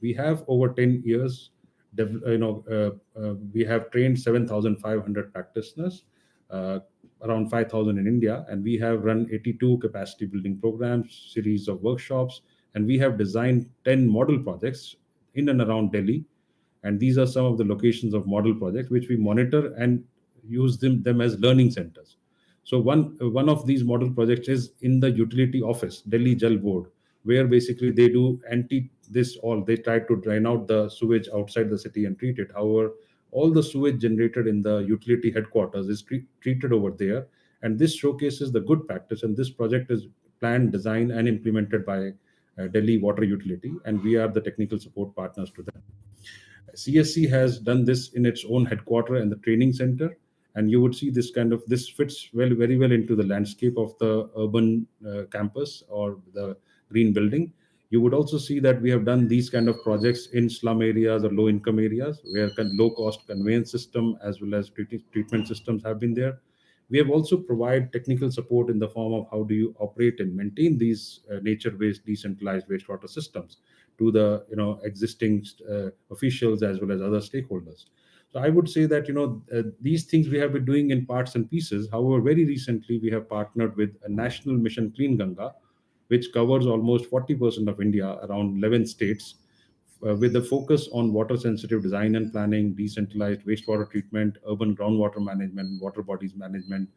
We have over 10 years, we have trained 7,500 practitioners, around 5,000 in India, and we have run 82 capacity building programs, series of workshops, and we have designed 10 model projects in and around Delhi. And these are some of the locations of model projects which we monitor and use them as learning centers. So one of these model projects is in the utility office, Delhi Jal Board, where basically they do they try to drain out the sewage outside the city and treat it. However, all the sewage generated in the utility headquarters is treated over there. And this showcases the good practice. And this project is planned, designed, and implemented by Delhi Water Utility, and we are the technical support partners to them. CSC has done this in its own headquarter and the training center, and you would see this fits very well into the landscape of the urban campus or the green building. You would also see that we have done these kind of projects in slum areas or low income areas where low cost conveyance system as well as treatment systems have been there. We have also provided technical support in the form of how do you operate and maintain these nature-based decentralized wastewater systems to the existing officials as well as other stakeholders. So I would say that these things we have been doing in parts and pieces. However, very recently we have partnered with a national mission, Clean Ganga, which covers almost 40% of India, around 11 states, with a focus on water sensitive design and planning, decentralized wastewater treatment, urban groundwater management, water bodies management,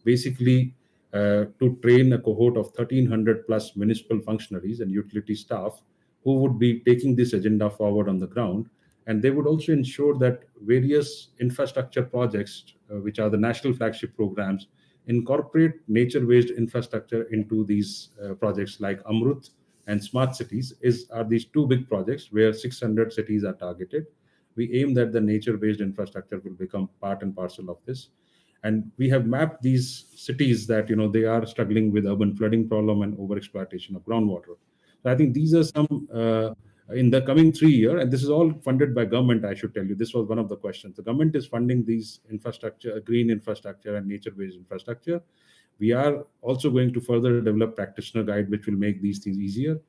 basically to train a cohort of 1,300 plus municipal functionaries and utility staff who would be taking this agenda forward on the ground. And they would also ensure that various infrastructure projects, which are the national flagship programs, incorporate nature-based infrastructure into these projects like Amrut and smart cities are these two big projects where 600 cities are targeted. We aim that the nature-based infrastructure will become part and parcel of this. And we have mapped these cities that they are struggling with urban flooding problem and overexploitation of groundwater. So I think these are some in the coming 3 years, and this is all funded by government. I should tell you, this was one of the questions. The government is funding these infrastructure, green infrastructure and nature-based infrastructure. We are also going to further develop practitioner guide, which will make these things easier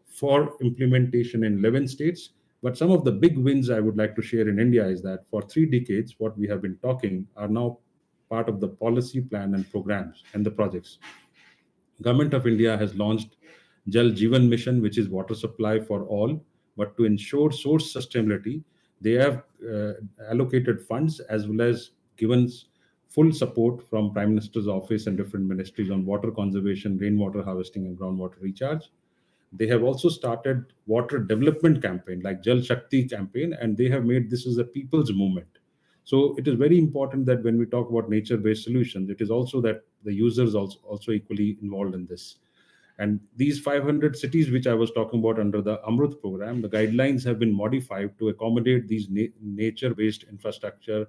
for implementation in 11 states. But some of the big wins I would like to share in India is that for 3 decades, what we have been talking are now part of the policy plan and programs and the projects. Government of India has launched Jal Jeevan Mission, which is water supply for all. But to ensure source sustainability, they have allocated funds as well as given full support from Prime Minister's office and different ministries on water conservation, rainwater harvesting, and groundwater recharge. They have also started water development campaign like Jal Shakti campaign, and they have made this as a people's movement. So it is very important that when we talk about nature-based solutions, it is also that the users also equally involved in this. And these 500 cities which I was talking about under the Amrut program, the guidelines have been modified to accommodate these nature-based infrastructure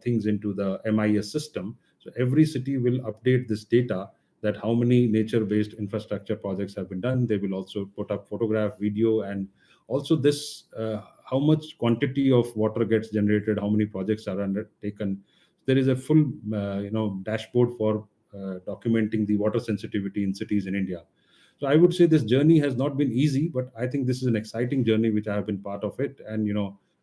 things into the MIS system. So every city will update this data that how many nature-based infrastructure projects have been done. They will also put up photograph, video, and also this how much quantity of water gets generated, how many projects are undertaken. There is a full dashboard for documenting the water sensitivity in cities in India. So I would say this journey has not been easy, but I think this is an exciting journey which I have been part of it. And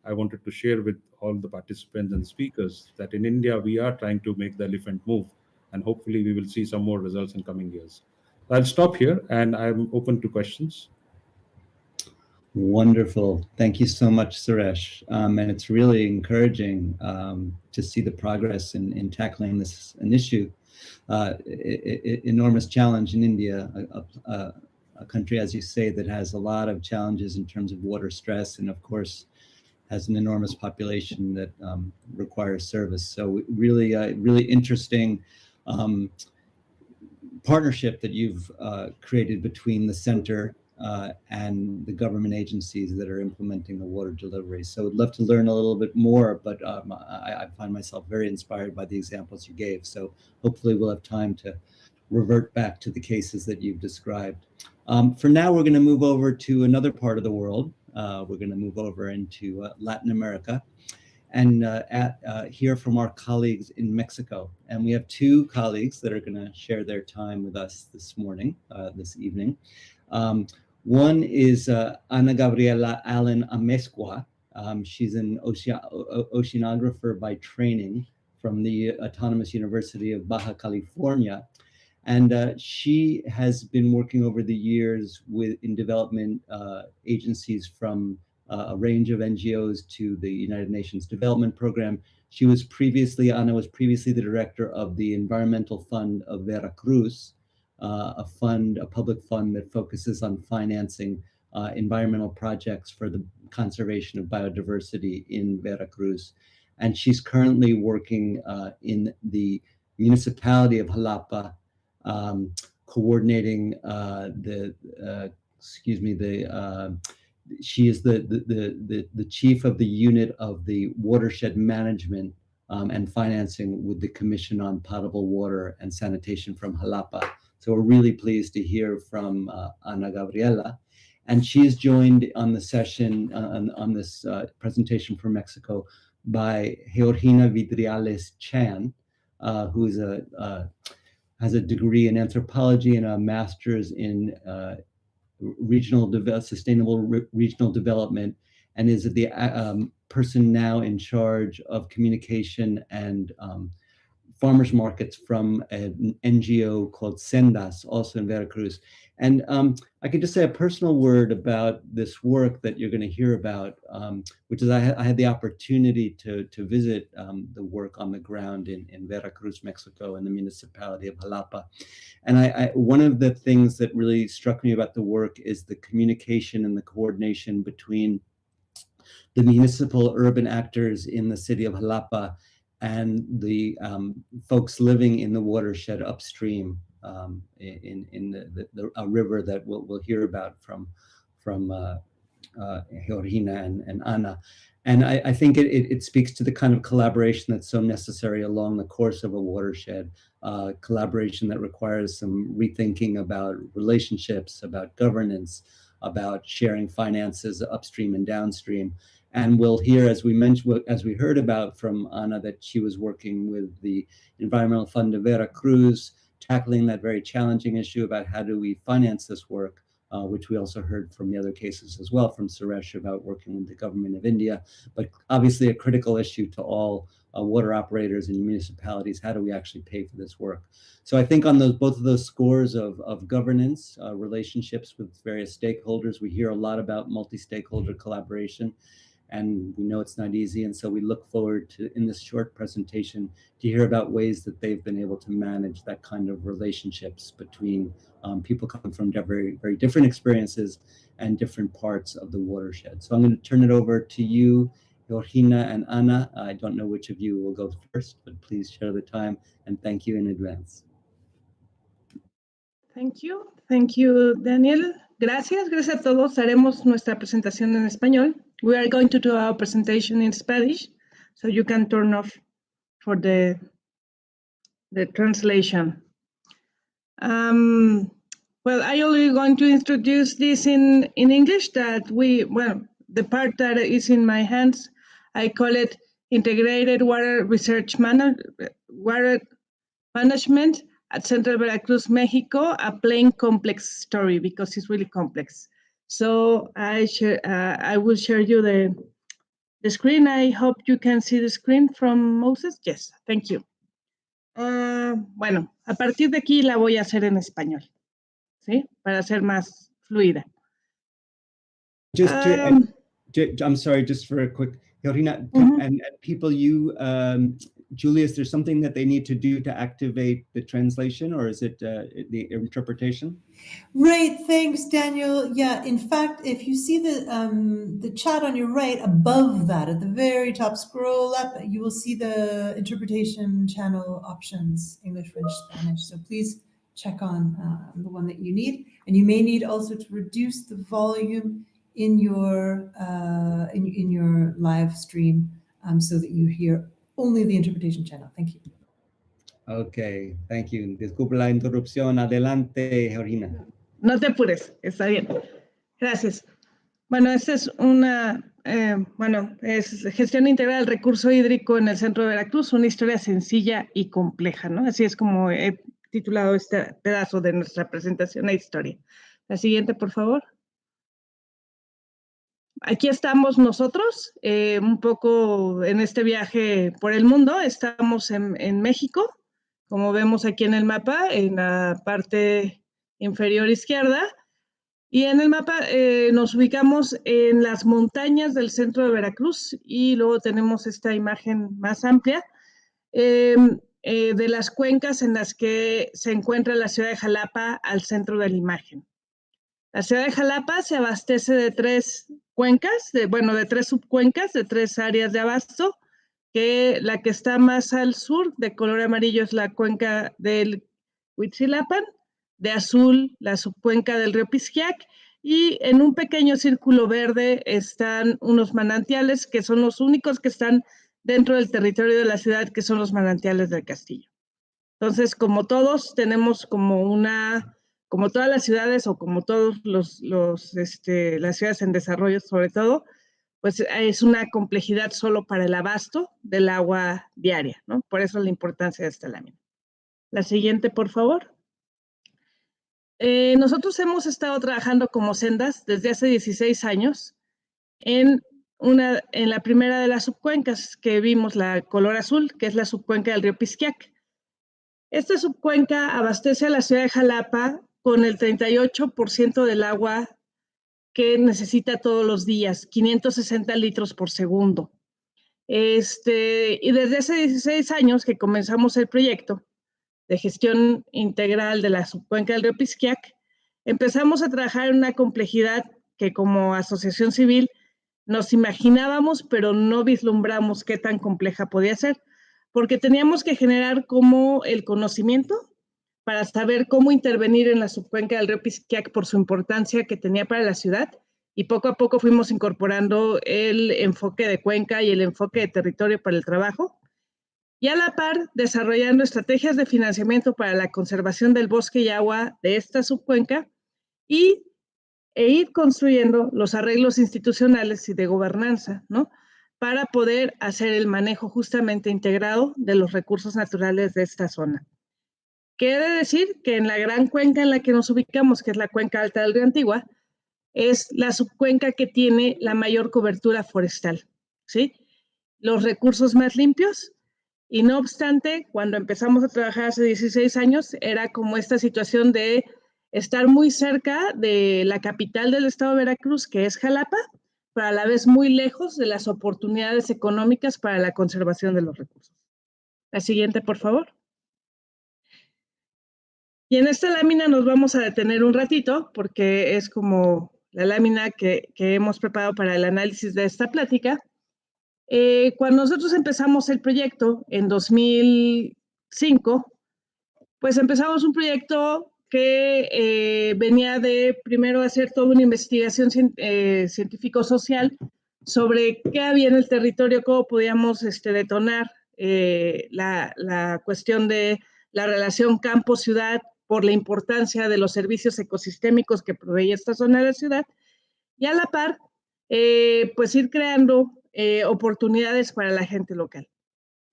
I wanted to share with all the participants and speakers that in India we are trying to make the elephant move, and hopefully we will see some more results in coming years. I'll stop here and I'm open to questions. Wonderful. Thank you so much, Suresh. And it's really encouraging to see the progress in tackling this an issue, enormous challenge in India, a country, as you say, that has a lot of challenges in terms of water stress, and of course has an enormous population that requires service. So really, really interesting partnership that you've created between the center and the government agencies that are implementing the water delivery. So I'd love to learn a little bit more, but I find myself very inspired by the examples you gave. So hopefully we'll have time to revert back to the cases that you've described. For now, we're going to move over to another part of the world. We're going to move over into Latin America and hear from our colleagues in Mexico. And we have 2 colleagues that are going to share their time with us this evening. One is Ana Gabriela Allen Amezcua. She's an oceanographer by training from the Autonomous University of Baja California. And she has been working over the years in development agencies from a range of NGOs to the United Nations Development Program. Ana was previously the director of the Environmental Fund of Veracruz, a public fund that focuses on financing environmental projects for the conservation of biodiversity in Veracruz. And she's currently working in the municipality of Jalapa, coordinating she is the chief of the unit of the watershed management and financing with the Commission on Potable Water and Sanitation from Jalapa. So we're really pleased to hear from Ana Gabriela. And she is joined on the session, on this presentation from Mexico, by Georgina Vidriales Chan, who is has a degree in anthropology and a master's in sustainable regional development, and is the person now in charge of communication and farmers markets from an NGO called Sendas, also in Veracruz. And I could just say a personal word about this work that you're going to hear about, which is I had the opportunity to visit the work on the ground in Veracruz, Mexico, in the municipality of Jalapa. And one of the things that really struck me about the work is the communication and the coordination between the municipal urban actors in the city of Jalapa and the folks living in the watershed upstream in a river that we'll hear about from Georgina and Ana. And I think it speaks to the kind of collaboration that's so necessary along the course of a watershed, collaboration that requires some rethinking about relationships, about governance, about sharing finances upstream and downstream. And we'll hear, as we heard about from Ana, that she was working with the Environmental Fund of Veracruz, tackling that very challenging issue about how do we finance this work, which we also heard from the other cases as well, from Suresh about working with the government of India, but obviously a critical issue to all water operators and municipalities. How do we actually pay for this work? So I think on both of those scores of governance, relationships with various stakeholders, we hear a lot about multi-stakeholder collaboration, and we know it's not easy. And so we look forward to, in this short presentation, to hear about ways that they've been able to manage that kind of relationships between people coming from very, very different experiences and different parts of the watershed. So I'm going to turn it over to you, Georgina and Ana. I don't know which of you will go first, but please share the time, and thank you in advance. Thank you, Daniel. Gracias a todos. Haremos nuestra presentación en español. We are going to do our presentation in Spanish, so you can turn off for the translation. Well, I only going to introduce this in English. The part that is in my hands, I call it Integrated Water Research Water Management at Central Veracruz, Mexico, a plain complex story, because it's really complex. So I will share you the screen. I hope you can see the screen from Moses. Yes, thank you. Bueno, a partir de aquí la voy a hacer en español, ¿sí? Para ser más fluida. I'm sorry, just for a quick, Georgina, and people, Julia, is there something that they need to do to activate the translation, or is it the interpretation? Right, thanks, Daniel. Yeah, in fact, if you see the chat on your right, above that, at the very top, scroll up, you will see the interpretation channel options, English, French, Spanish. So please check on the one that you need. And you may need also to reduce the volume in your live stream so that you hear only the interpretation channel. Thank you. Okay, thank you. Disculpe la interrupción. Adelante, Georgina. No te apures, está bien. Gracias. Bueno, esta es es gestión integral del recurso hídrico en el centro de Veracruz, una historia sencilla y compleja, ¿no? Así es como he titulado este pedazo de nuestra presentación e historia. La siguiente, por favor. Aquí estamos nosotros, un poco en este viaje por el mundo. Estamos en México, como vemos aquí en el mapa, en la parte inferior izquierda. Y en el mapa nos ubicamos en las montañas del centro de Veracruz, y luego tenemos esta imagen más amplia de las cuencas en las que se encuentra la ciudad de Jalapa al centro de la imagen. La ciudad de Jalapa se abastece de 3 cuencas, de 3 subcuencas, de 3 áreas de abasto, que la que está más al sur, de color amarillo, es la cuenca del Huitzilapan, de azul, la subcuenca del río Pisquiac, y en un pequeño círculo verde están unos manantiales que son los únicos que están dentro del territorio de la ciudad, que son los manantiales del Castillo. Entonces, como todos, tenemos como todas las ciudades o como todos las ciudades en desarrollo sobre todo, pues es una complejidad solo para el abasto del agua diaria, ¿no? Por eso la importancia de esta lámina. La siguiente, por favor. Nosotros hemos estado trabajando como sendas desde hace 16 años en la primera de las subcuencas que vimos, la color azul, que es la subcuenca del río Pisquiac. Esta subcuenca abastece a la ciudad de Jalapa con el 38% del agua que necesita todos los días, 560 litros por segundo. Y desde hace 16 años que comenzamos el proyecto de gestión integral de la subcuenca del río Pisquiac, empezamos a trabajar en una complejidad que como asociación civil nos imaginábamos, pero no vislumbramos qué tan compleja podía ser, porque teníamos que generar como el conocimiento para saber cómo intervenir en la subcuenca del río Pisquiac por su importancia que tenía para la ciudad, y poco a poco fuimos incorporando el enfoque de cuenca y el enfoque de territorio para el trabajo, y a la par desarrollando estrategias de financiamiento para la conservación del bosque y agua de esta subcuenca e ir construyendo los arreglos institucionales y de gobernanza, ¿no? Para poder hacer el manejo justamente integrado de los recursos naturales de esta zona. Quiere decir que en la gran cuenca en la que nos ubicamos, que es la cuenca alta del río Antigua, es la subcuenca que tiene la mayor cobertura forestal, ¿sí? Los recursos más limpios, y no obstante, cuando empezamos a trabajar hace 16 años, era como esta situación de estar muy cerca de la capital del estado de Veracruz, que es Jalapa, pero a la vez muy lejos de las oportunidades económicas para la conservación de los recursos. La siguiente, por favor. Y en esta lámina nos vamos a detener un ratito, porque es como la lámina que hemos preparado para el análisis de esta plática. Cuando nosotros empezamos el proyecto en 2005, pues empezamos un proyecto que venía de primero hacer toda una investigación científico-social sobre qué había en el territorio, cómo podíamos detonar la cuestión de la relación campo-ciudad por la importancia de los servicios ecosistémicos que proveía esta zona de la ciudad, y a la par, pues ir creando oportunidades para la gente local.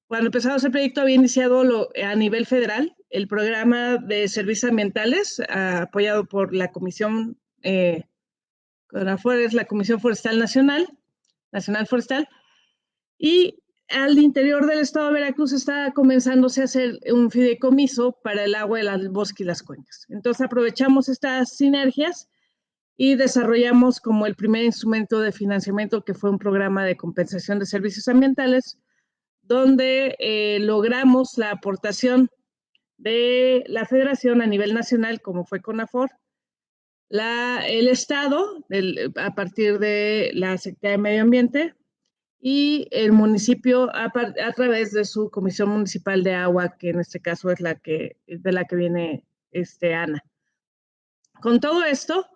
Cuando empezamos el proyecto había iniciado a nivel federal el programa de servicios ambientales apoyado por la Comisión, la Comisión Forestal Nacional Forestal, y al interior del estado de Veracruz está comenzándose a hacer un fideicomiso para el agua del bosque y las cuencas. Entonces aprovechamos estas sinergias y desarrollamos como el primer instrumento de financiamiento, que fue un programa de compensación de servicios ambientales, donde logramos la aportación de la federación a nivel nacional, como fue CONAFOR, el Estado, a partir de la Secretaría de Medio Ambiente, y el municipio a través de su Comisión Municipal de Agua, que en este caso es de la que viene Ana. Con todo esto,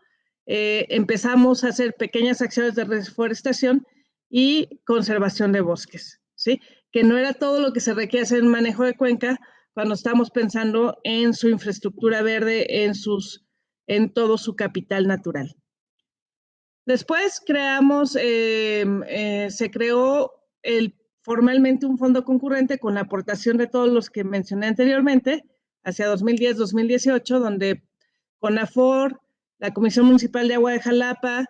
empezamos a hacer pequeñas acciones de reforestación y conservación de bosques, ¿sí? Que no era todo lo que se requiere hacer en manejo de cuenca cuando estamos pensando en su infraestructura verde, en todo su capital natural. Después se creó formalmente un fondo concurrente con la aportación de todos los que mencioné anteriormente, hacia 2010-2018, donde CONAFOR, la Comisión Municipal de Agua de Jalapa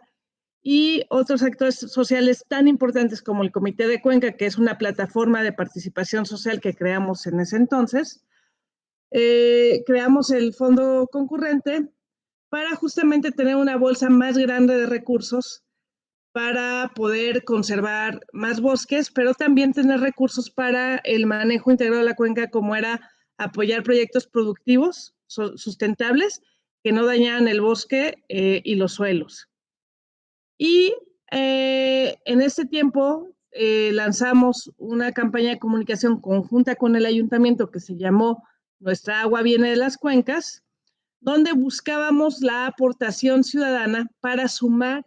y otros actores sociales tan importantes como el Comité de Cuenca, que es una plataforma de participación social que creamos en ese entonces, creamos el fondo concurrente para justamente tener una bolsa más grande de recursos para poder conservar más bosques, pero también tener recursos para el manejo integrado de la cuenca, como era apoyar proyectos productivos sustentables que no dañaran el bosque y los suelos. Y en este tiempo lanzamos una campaña de comunicación conjunta con el ayuntamiento que se llamó Nuestra agua viene de las cuencas, donde buscábamos la aportación ciudadana para sumar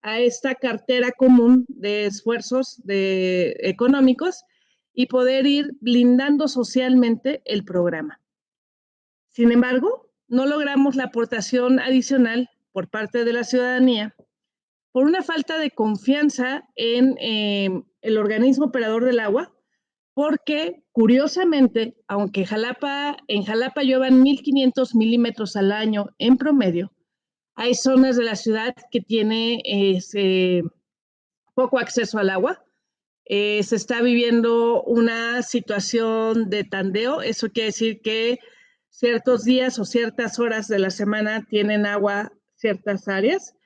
a esta cartera común de esfuerzos económicos y poder ir blindando socialmente el programa. Sin embargo, no logramos la aportación adicional por parte de la ciudadanía por una falta de confianza en el organismo operador del agua, porque curiosamente, aunque en Jalapa lluevan 1.500 milímetros al año en promedio, hay zonas de la ciudad que tiene poco acceso al agua. Se está viviendo una situación de tandeo, eso quiere decir que ciertos días o ciertas horas de la semana tienen agua ciertas áreas,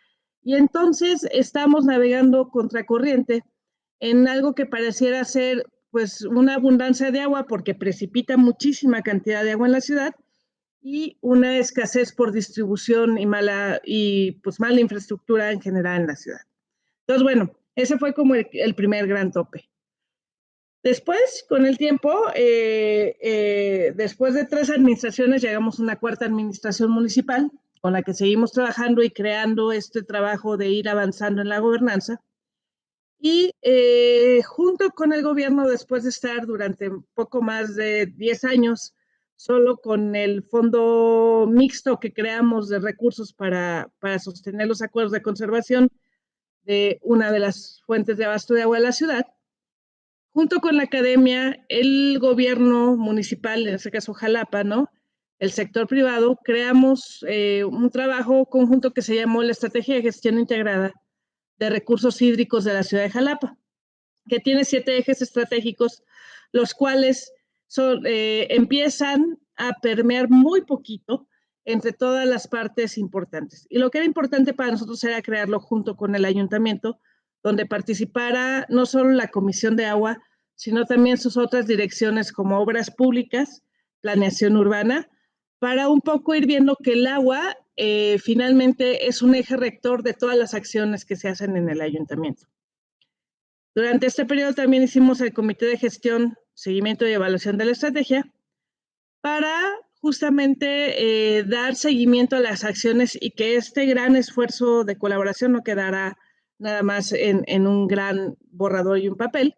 y entonces estamos navegando contracorriente en algo que pareciera ser pues una abundancia de agua porque precipita muchísima cantidad de agua en la ciudad y una escasez por distribución y mala infraestructura en general en la ciudad. Entonces, bueno, ese fue como el primer gran tope. Después, con el tiempo, después de 3 administraciones, llegamos a una 4ª administración municipal con la que seguimos trabajando y creando este trabajo de ir avanzando en la gobernanza. Y junto con el gobierno, después de estar durante poco más de 10 años, solo con el fondo mixto que creamos de recursos para sostener los acuerdos de conservación de una de las fuentes de abasto de agua de la ciudad, junto con la academia, el gobierno municipal, en este caso Jalapa, ¿no?, el sector privado, creamos un trabajo conjunto que se llamó la Estrategia de Gestión Integrada de Recursos Hídricos de la ciudad de Jalapa, que tiene 7 ejes estratégicos, los cuales empiezan a permear muy poquito entre todas las partes importantes. Y lo que era importante para nosotros era crearlo junto con el ayuntamiento, donde participara no solo la Comisión de Agua, sino también sus otras direcciones como Obras Públicas, Planeación Urbana, para un poco ir viendo que el agua finalmente es un eje rector de todas las acciones que se hacen en el ayuntamiento. Durante este periodo también hicimos el Comité de Gestión, Seguimiento y Evaluación de la Estrategia para justamente dar seguimiento a las acciones y que este gran esfuerzo de colaboración no quedara nada más en un gran borrador y un papel.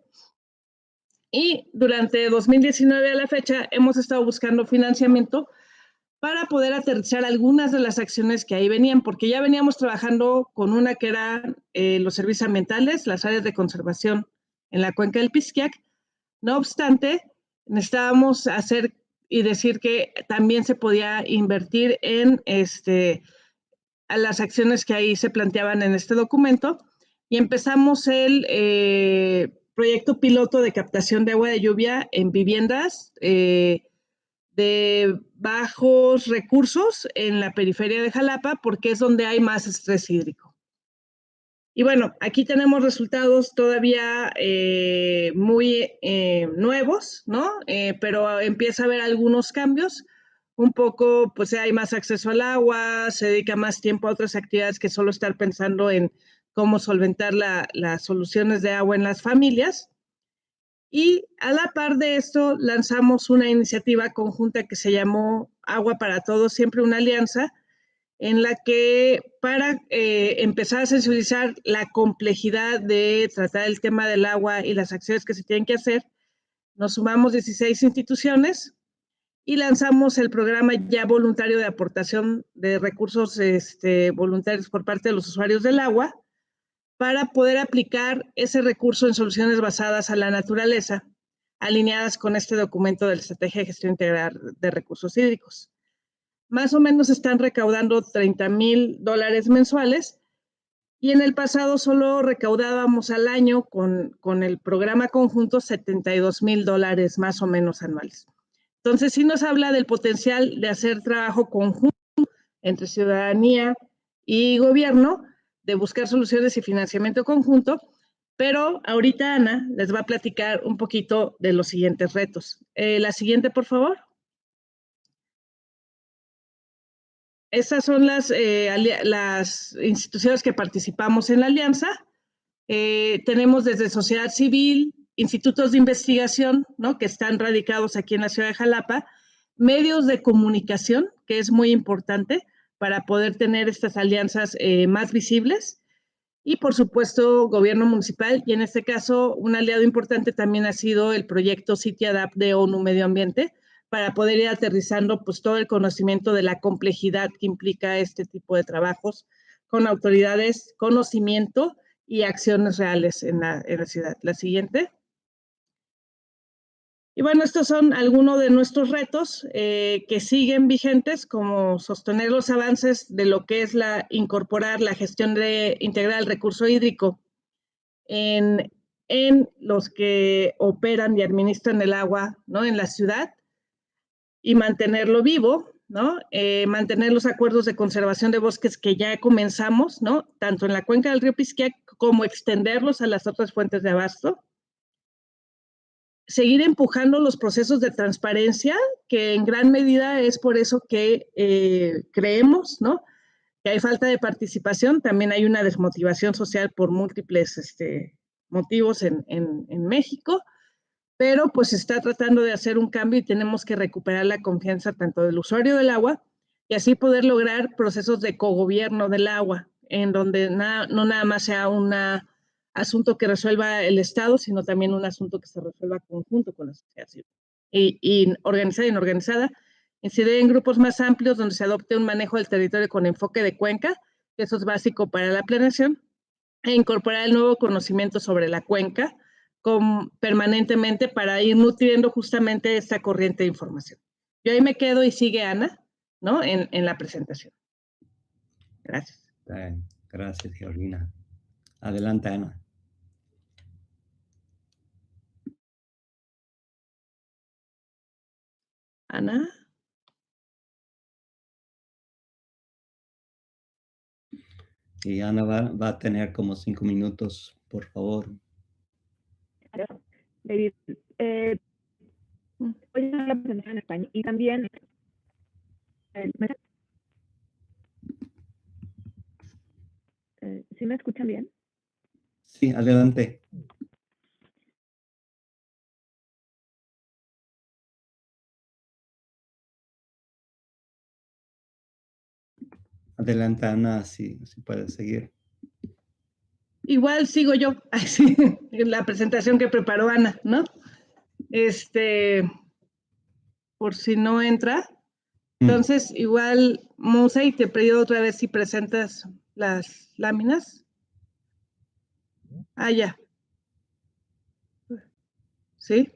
Y durante 2019 a la fecha hemos estado buscando financiamiento para poder aterrizar algunas de las acciones que ahí venían, porque ya veníamos trabajando con una que era los servicios ambientales, las áreas de conservación en la cuenca del Pisquiac. No obstante, necesitábamos hacer y decir que también se podía invertir en a las acciones que ahí se planteaban en este documento, y empezamos el proyecto piloto de captación de agua de lluvia en viviendas de bajos recursos en la periferia de Jalapa, porque es donde hay más estrés hídrico. Y bueno, aquí tenemos resultados todavía muy nuevos, ¿no? Pero empieza a haber algunos cambios. Un poco, pues hay más acceso al agua, se dedica más tiempo a otras actividades que solo estar pensando en cómo solventar las soluciones de agua en las familias. Y a la par de esto, lanzamos una iniciativa conjunta que se llamó Agua para Todos, siempre una alianza, en la que para empezar a sensibilizar la complejidad de tratar el tema del agua y las acciones que se tienen que hacer, nos sumamos 16 instituciones y lanzamos el programa ya voluntario de aportación de recursos voluntarios por parte de los usuarios del agua, para poder aplicar ese recurso en soluciones basadas a la naturaleza, alineadas con este documento de la Estrategia de Gestión Integral de Recursos Hídricos. Más o menos están recaudando $30,000 mensuales, y en el pasado solo recaudábamos al año con el programa conjunto $72,000 más o menos anuales. Entonces sí nos habla del potencial de hacer trabajo conjunto entre ciudadanía y gobierno, de buscar soluciones y financiamiento conjunto, pero ahorita Ana les va a platicar un poquito de los siguientes retos. La siguiente, por favor. esas son las instituciones que participamos en la alianza. Tenemos desde sociedad civil, institutos de investigación, ¿no?, que están radicados aquí en la ciudad de Jalapa, medios de comunicación, que es muy importante para poder tener estas alianzas más visibles, y por supuesto gobierno municipal, y en este caso un aliado importante también ha sido el proyecto City Adapt de ONU Medio Ambiente, para poder ir aterrizando pues todo el conocimiento de la complejidad que implica este tipo de trabajos con autoridades, conocimiento y acciones reales en la ciudad. La siguiente. Y bueno, estos son algunos de nuestros retos que siguen vigentes, como sostener los avances de lo que es incorporar la gestión integral del recurso hídrico en los que operan y administran el agua, ¿no?, en la ciudad, y mantenerlo vivo, ¿no? Mantener los acuerdos de conservación de bosques que ya comenzamos, ¿no?, tanto en la cuenca del río Pisquiac como extenderlos a las otras fuentes de abasto. Seguir empujando los procesos de transparencia, que en gran medida es por eso que creemos, ¿no?, que hay falta de participación. También hay una desmotivación social por múltiples motivos en México, pero pues se está tratando de hacer un cambio y tenemos que recuperar la confianza tanto del usuario del agua y así poder lograr procesos de cogobierno del agua, en donde no nada más sea un asunto que resuelva el Estado, sino también un asunto que se resuelva conjunto con la sociedad civil. Y organizada y no organizada, incidir en grupos más amplios donde se adopte un manejo del territorio con enfoque de cuenca, que eso es básico para la planeación, e incorporar el nuevo conocimiento sobre la cuenca permanentemente para ir nutriendo justamente esta corriente de información. Yo ahí me quedo y sigue Ana, ¿no?, en la presentación. Gracias. Gracias, Georgina. Adelante, Ana. Ana. Y Ana va a tener como 5 minutos, por favor. David, voy a hacer la presentación en español y también ¿sí me escuchan bien? Sí, adelante. Adelante, Ana, si puedes seguir. Igual sigo yo, así, la presentación que preparó Ana, ¿no? Por si no entra. Entonces, igual, Musei, te pido otra vez si presentas las láminas. Ah, ya. ¿Sí?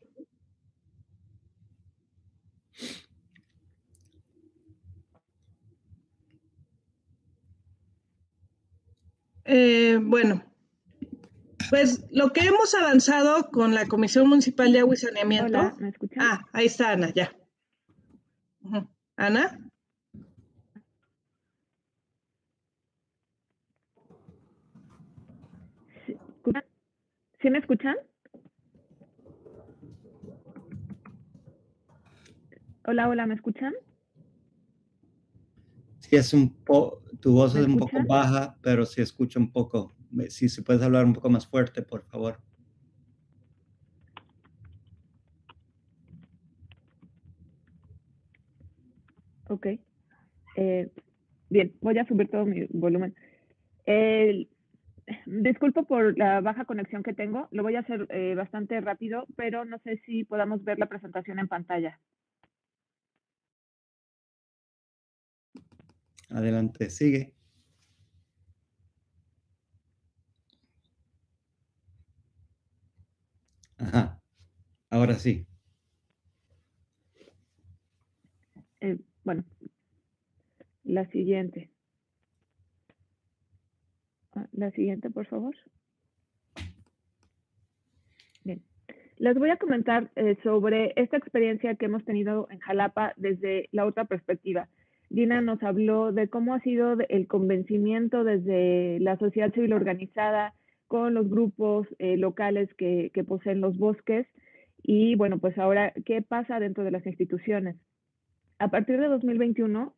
Bueno, pues lo que hemos avanzado con la Comisión Municipal de Agua y Saneamiento. Hola, ¿me escuchan? Ah, ahí está Ana, ya. Ana. ¿Sí me escuchan? Hola, hola, ¿me escuchan? Sí, tu voz ¿Me es un poco escuchan? baja, pero se escucha un poco. Si puedes hablar un poco más fuerte, por favor. Ok. Bien, voy a subir todo mi volumen. Disculpo por la baja conexión que tengo. Lo voy a hacer bastante rápido, pero no sé si podamos ver la presentación en pantalla. Adelante, sigue. Ajá, ahora sí. Bueno, la siguiente. La siguiente, por favor. Bien. Les voy a comentar sobre esta experiencia que hemos tenido en Jalapa desde la otra perspectiva. Dina nos habló de cómo ha sido el convencimiento desde la sociedad civil organizada con los grupos locales que poseen los bosques y, bueno, pues ahora, ¿qué pasa dentro de las instituciones? A partir de 2021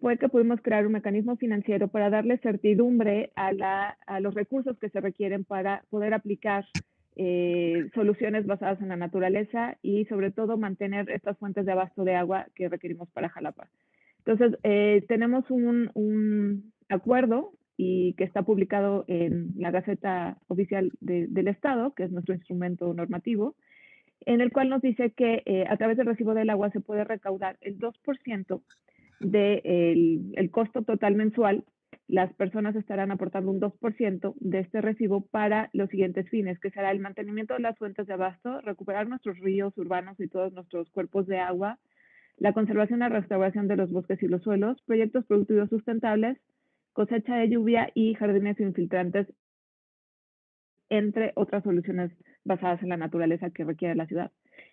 fue que pudimos crear un mecanismo financiero para darle certidumbre a los recursos que se requieren para poder aplicar soluciones basadas en la naturaleza y sobre todo mantener estas fuentes de abasto de agua que requerimos para Jalapa. Entonces, tenemos un acuerdo y que está publicado en la Gaceta Oficial del Estado, que es nuestro instrumento normativo, en el cual nos dice que a través del recibo del agua se puede recaudar el 2% del costo total mensual. Las personas estarán aportando un 2% de este recibo para los siguientes fines, que será el mantenimiento de las fuentes de abasto, recuperar nuestros ríos urbanos y todos nuestros cuerpos de agua, la conservación y la restauración de los bosques y los suelos, proyectos productivos sustentables, cosecha de lluvia y jardines infiltrantes, entre otras soluciones basadas en la naturaleza que requiere la ciudad.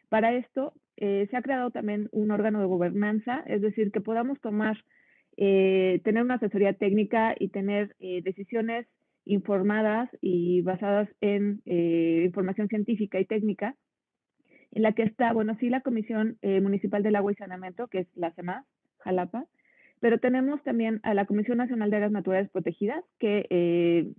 Para esto, se ha creado también un órgano de gobernanza, es decir, que podamos tener una asesoría técnica y tener decisiones informadas y basadas en información científica y técnica, en la que está, bueno, sí, la Comisión Municipal del Agua y Saneamiento, que es la CEMAS, Jalapa, pero tenemos también a la Comisión Nacional de Áreas Naturales Protegidas, que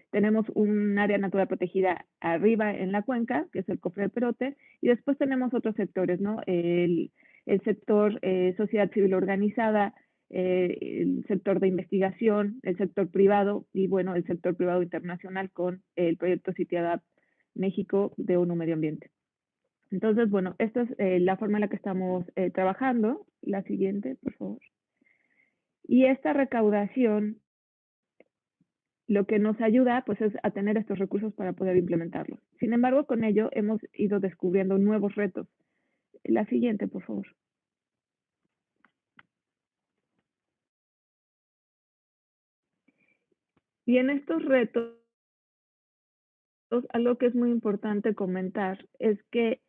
tenemos un área natural protegida arriba en la cuenca, que es el Cofre de Perote, y después tenemos otros sectores, ¿no? El sector sociedad civil organizada, el sector de investigación, el sector privado y, bueno, el sector privado internacional con el proyecto Citiadad México de ONU Medio Ambiente. Entonces, bueno, esta es la forma en la que estamos trabajando. La siguiente, por favor. Y esta recaudación lo que nos ayuda pues es a tener estos recursos para poder implementarlos. Sin embargo, con ello hemos ido descubriendo nuevos retos. La siguiente, por favor. Y en estos retos, algo que es muy importante comentar es que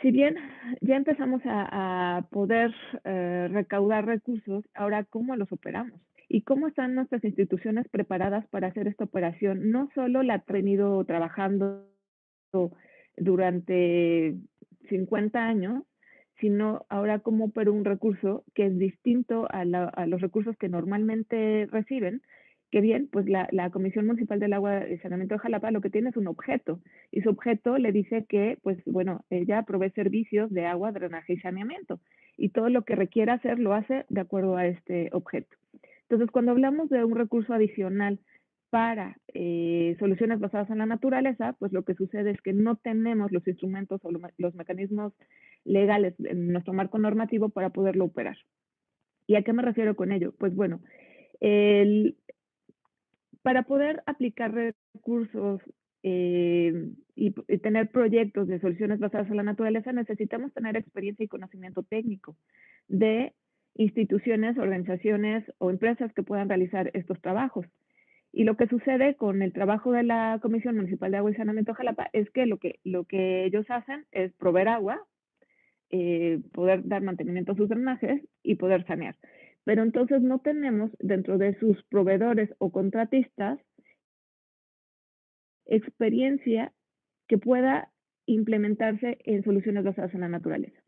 si bien ya empezamos a poder recaudar recursos, ahora ¿cómo los operamos? ¿Y cómo están nuestras instituciones preparadas para hacer esta operación? No solo la han venido trabajando durante 50 años, sino ahora cómo opera un recurso que es distinto a los recursos que normalmente reciben, que bien, pues la Comisión Municipal del Agua y Saneamiento de Jalapa lo que tiene es un objeto, y su objeto le dice que, pues bueno, ella provee servicios de agua, drenaje y saneamiento, y todo lo que requiera hacer lo hace de acuerdo a este objeto. Entonces, cuando hablamos de un recurso adicional para soluciones basadas en la naturaleza, pues lo que sucede es que no tenemos los instrumentos o los mecanismos legales en nuestro marco normativo para poderlo operar. ¿Y a qué me refiero con ello? Pues bueno, para poder aplicar recursos y tener proyectos de soluciones basadas en la naturaleza, necesitamos tener experiencia y conocimiento técnico de instituciones, organizaciones o empresas que puedan realizar estos trabajos. Y lo que sucede con el trabajo de la Comisión Municipal de Agua y Saneamiento de Jalapa es que lo que ellos hacen es proveer agua, poder dar mantenimiento a sus drenajes y poder sanear. Pero entonces no tenemos dentro de sus proveedores o contratistas experiencia que pueda implementarse en soluciones basadas en la naturaleza.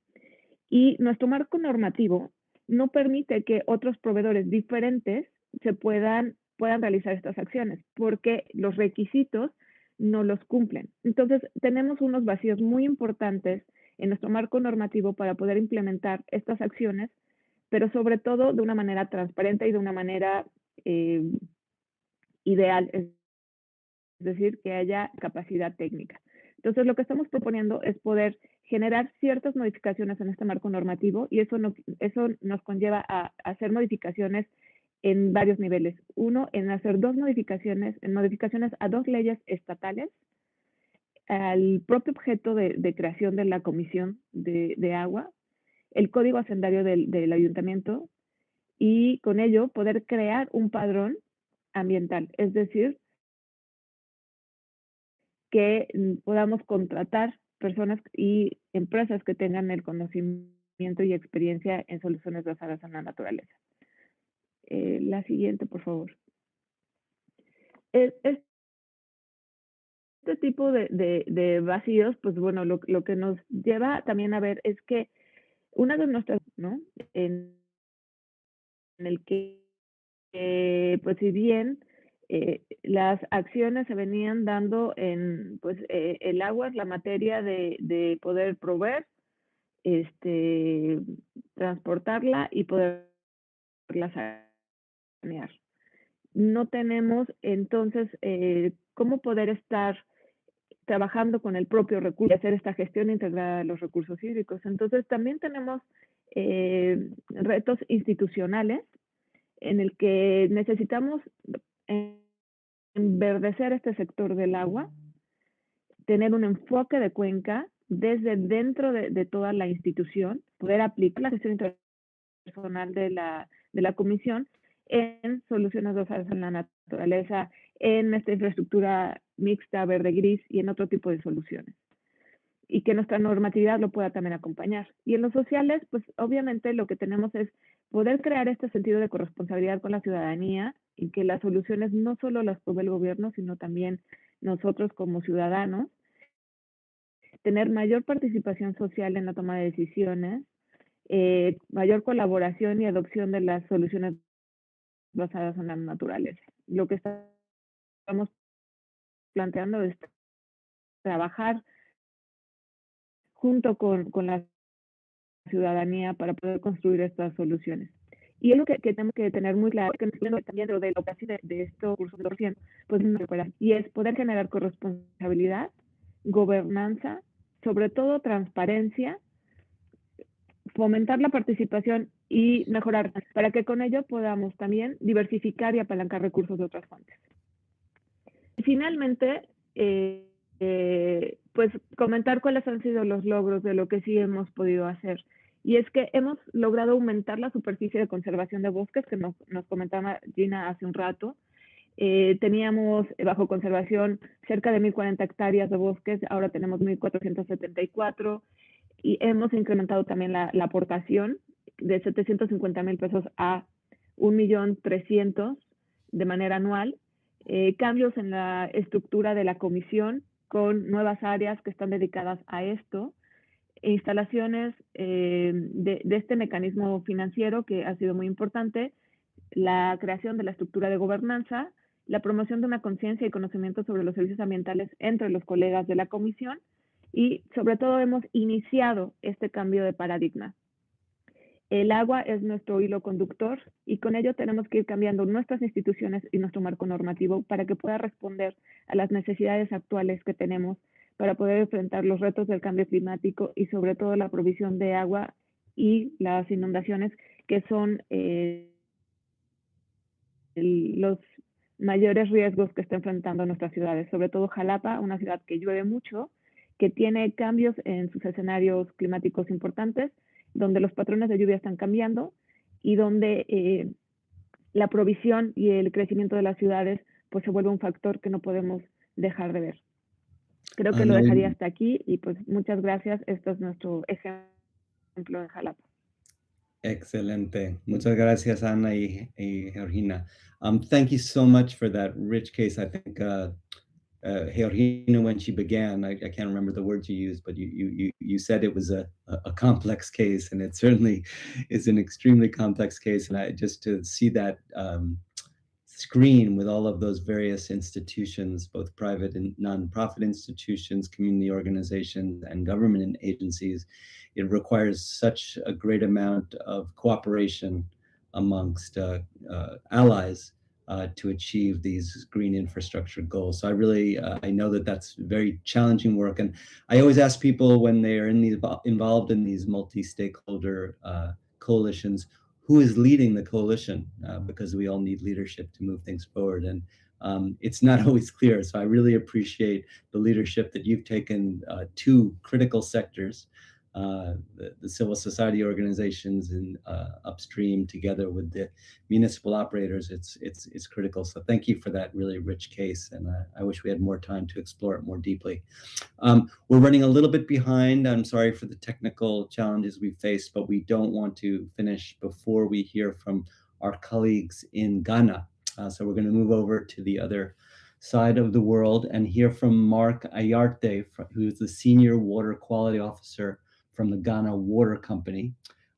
Y nuestro marco normativo no permite que otros proveedores diferentes puedan realizar estas acciones, porque los requisitos no los cumplen. Entonces, tenemos unos vacíos muy importantes en nuestro marco normativo para poder implementar estas acciones, pero sobre todo de una manera transparente y de una manera ideal, es decir, que haya capacidad técnica. Entonces, lo que estamos proponiendo es poder generar ciertas modificaciones en este marco normativo y eso nos conlleva a hacer modificaciones en varios niveles. Uno, en hacer modificaciones a 2 leyes estatales, al propio objeto de creación de la Comisión de Agua, el Código Hacendario del Ayuntamiento y con ello poder crear un padrón ambiental, es decir, que podamos contratar personas y empresas que tengan el conocimiento y experiencia en soluciones basadas en la naturaleza. La siguiente, por favor. Este este tipo de vacíos, pues bueno, lo que nos lleva también a ver es que una de nuestras, ¿no? En el que, pues si bien las acciones se venían dando en, pues el agua es la materia de poder proveer, transportarla y poderla sanear. No tenemos entonces cómo poder estar trabajando con el propio recurso y hacer esta gestión integrada de los recursos hídricos. Entonces también tenemos retos institucionales en el que necesitamos enverdecer este sector del agua, tener un enfoque de cuenca desde dentro de toda la institución, poder aplicar la gestión interpersonal de la comisión en soluciones basadas en la naturaleza, en esta infraestructura mixta, verde-gris y en otro tipo de soluciones. Y que nuestra normatividad lo pueda también acompañar. Y en los sociales, pues obviamente lo que tenemos es poder crear este sentido de corresponsabilidad con la ciudadanía y que las soluciones no solo las provee el gobierno, sino también nosotros como ciudadanos, tener mayor participación social en la toma de decisiones, mayor colaboración y adopción de las soluciones basadas en la naturaleza. Lo que estamos planteando es trabajar junto con la ciudadanía para poder construir estas soluciones. Y es lo que tenemos que tener muy claro, que también dentro de la operación de estos cursos de origen, pues y es poder generar corresponsabilidad, gobernanza, sobre todo transparencia, fomentar la participación y mejorar, para que con ello podamos también diversificar y apalancar recursos de otras fuentes. Y finalmente, pues comentar cuáles han sido los logros de lo que sí hemos podido hacer. Y es que hemos logrado aumentar la superficie de conservación de bosques, que nos comentaba Gina hace un rato. Teníamos bajo conservación cerca de 1.040 hectáreas de bosques, ahora tenemos 1.474 y hemos incrementado también la aportación de 750,000 pesos a 1.300,000 de manera anual. Cambios en la estructura de la comisión con nuevas áreas que están dedicadas a esto, instalaciones de este mecanismo financiero que ha sido muy importante, la creación de la estructura de gobernanza, la promoción de una conciencia y conocimiento sobre los servicios ambientales entre los colegas de la comisión y sobre todo hemos iniciado este cambio de paradigma. El agua es nuestro hilo conductor y con ello tenemos que ir cambiando nuestras instituciones y nuestro marco normativo para que pueda responder a las necesidades actuales que tenemos para poder enfrentar los retos del cambio climático y sobre todo la provisión de agua y las inundaciones que son los mayores riesgos que está enfrentando nuestras ciudades, sobre todo Jalapa, una ciudad que llueve mucho, que tiene cambios en sus escenarios climáticos importantes, donde los patrones de lluvia están cambiando y donde la provisión y el crecimiento de las ciudades pues se vuelve un factor que no podemos dejar de ver. Creo que lo dejaría hasta aquí y pues muchas gracias. Esto es nuestro ejemplo en Jalapa. Excelente. Muchas gracias, Ana y Georgina. Thank you so much for that rich case. I think Georgina, when she began, I can't remember the words you used, but you said it was a complex case, and it certainly is an extremely complex case. And I just to see that screen with all of those various institutions, both private and nonprofit institutions, community organizations, and government agencies, it requires such a great amount of cooperation amongst allies to achieve these green infrastructure goals. So I really, I know that that's very challenging work. And I always ask people when they are involved in these multi-stakeholder coalitions, who is leading the coalition, because we all need leadership to move things forward. And it's not always clear. So I really appreciate the leadership that you've taken to critical sectors, the civil society organizations and upstream together with the municipal operators. It's critical. So thank you for that really rich case. And I wish we had more time to explore it more deeply. We're running a little bit behind. I'm sorry for the technical challenges we faced, but we don't want to finish before we hear from our colleagues in Ghana. So we're going to move over to the other side of the world and hear from Mark Ayarte, who is the Senior Water Quality Officer from the Ghana Water Company.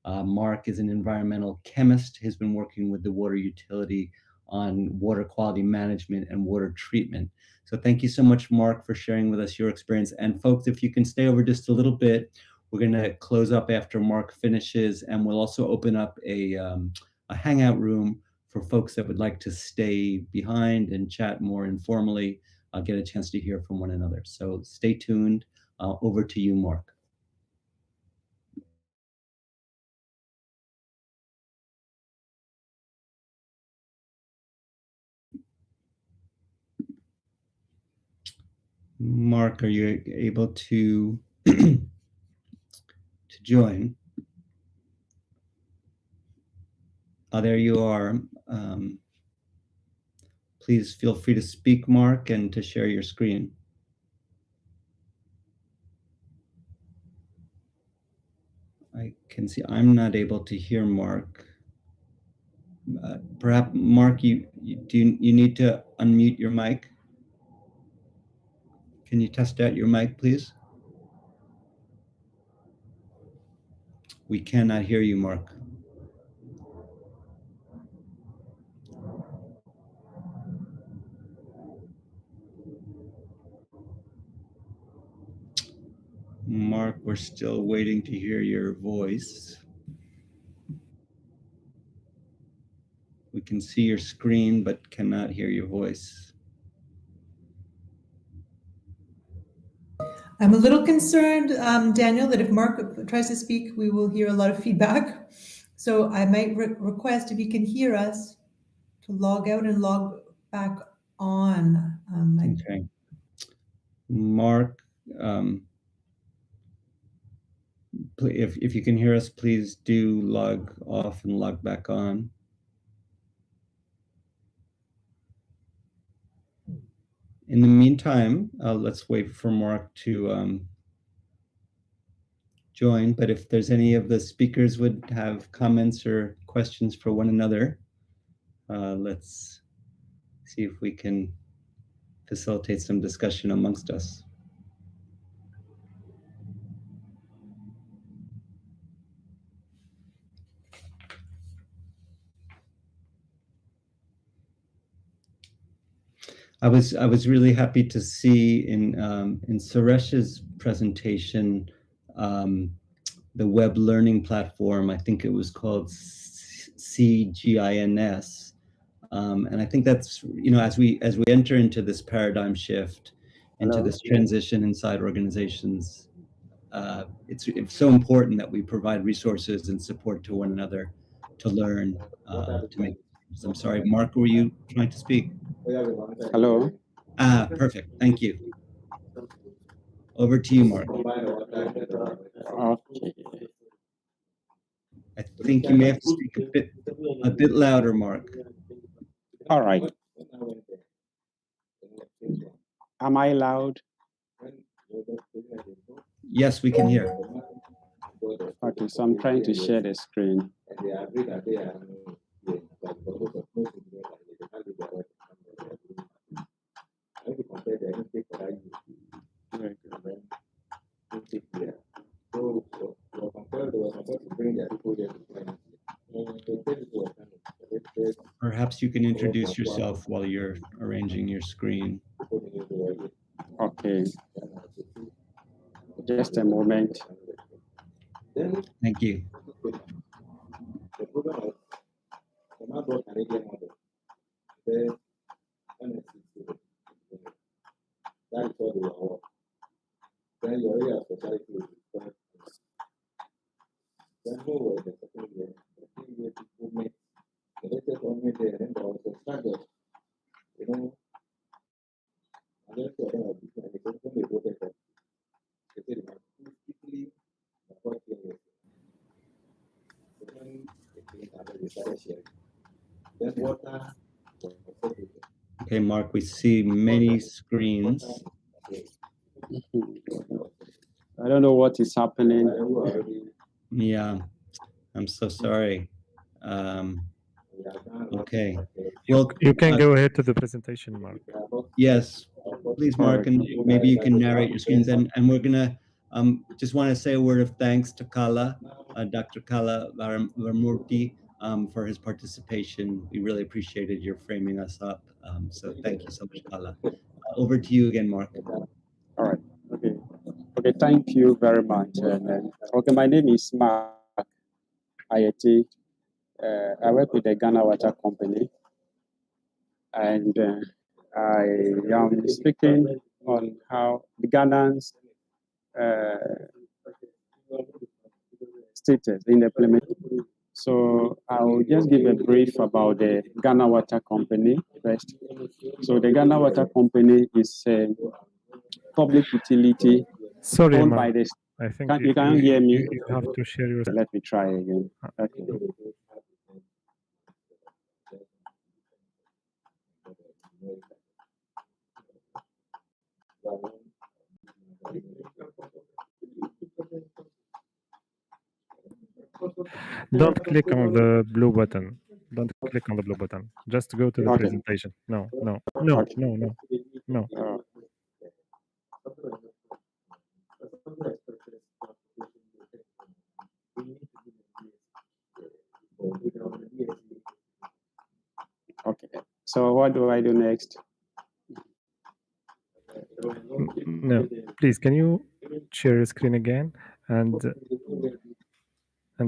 Mark is an environmental chemist. He's been working with the water utility on water quality management and water treatment. So thank you so much, Mark, for sharing with us your experience. And folks, if you can stay over just a little bit, we're going to close up after Mark finishes, and we'll also open up a hangout room for folks that would like to stay behind and chat more informally, get a chance to hear from one another. So stay tuned. Over to you, Mark. Mark, are you able to to join? There you are. Please feel free to speak, Mark, and to share your screen. I can see I'm not able to hear Mark. Perhaps, Mark, you need to unmute your mic. Can you test out your mic, please? We cannot hear you, Mark. Mark, we're still waiting to hear your voice. We can see your screen, but cannot hear your voice. I'm a little concerned, Daniel, that if Mark tries to speak, we will hear a lot of feedback. So I might request, if you can hear us, to log out and log back on. Okay. Mark, if you can hear us, please do log off and log back on. In the meantime, let's wait for Mark to join. But if there's any of the speakers would have comments or questions for one another, let's see if we can facilitate some discussion amongst us. I was really happy to see in Suresh's presentation the web learning platform. I think it was called CGINS, and I think that's, you know, as we enter into this paradigm shift, into this transition inside organizations, it's so important that we provide resources and support to one another to learn, to make. I'm sorry, Mark, were you trying to speak? Hello. Perfect. Thank you. Over to you, Mark. Okay. I think you may have to speak a bit louder, Mark. All right. Am I loud? Yes, we can hear. Okay, so I'm trying to share the screen. Perhaps you can introduce yourself while you're arranging your screen. Okay. Just a moment. Thank you. Okay, Mark, we see many screens. I don't know what is happening. Yeah, I'm so sorry. Okay. Well, You can go ahead to the presentation, Mark. yes, please, Mark, and maybe you can narrate your screens. And we're gonna just want to say a word of thanks to Kala, Dr. Kala Varamurthy, for his participation. We really appreciated your framing us up. So thank you so much, Kala. Over to you again, Mark. All right. Okay. Okay. Thank you very much. Okay. My name is Mark Ayeti. I work with the Ghana Water Company, and I am speaking on how the Ghanans status in the implementation. So I will just give a brief about the Ghana Water Company first. So the Ghana Water Company is a public utility Sorry, owned by Mark. the. I think You can't hear me. You have to share your. Let me try again. Okay. Don't click on the blue button. Don't click on the blue button. Just go to the Okay. presentation. No, no, no, Okay. no, no, no. Okay. So what do I do next? No, please, can you share your screen again? And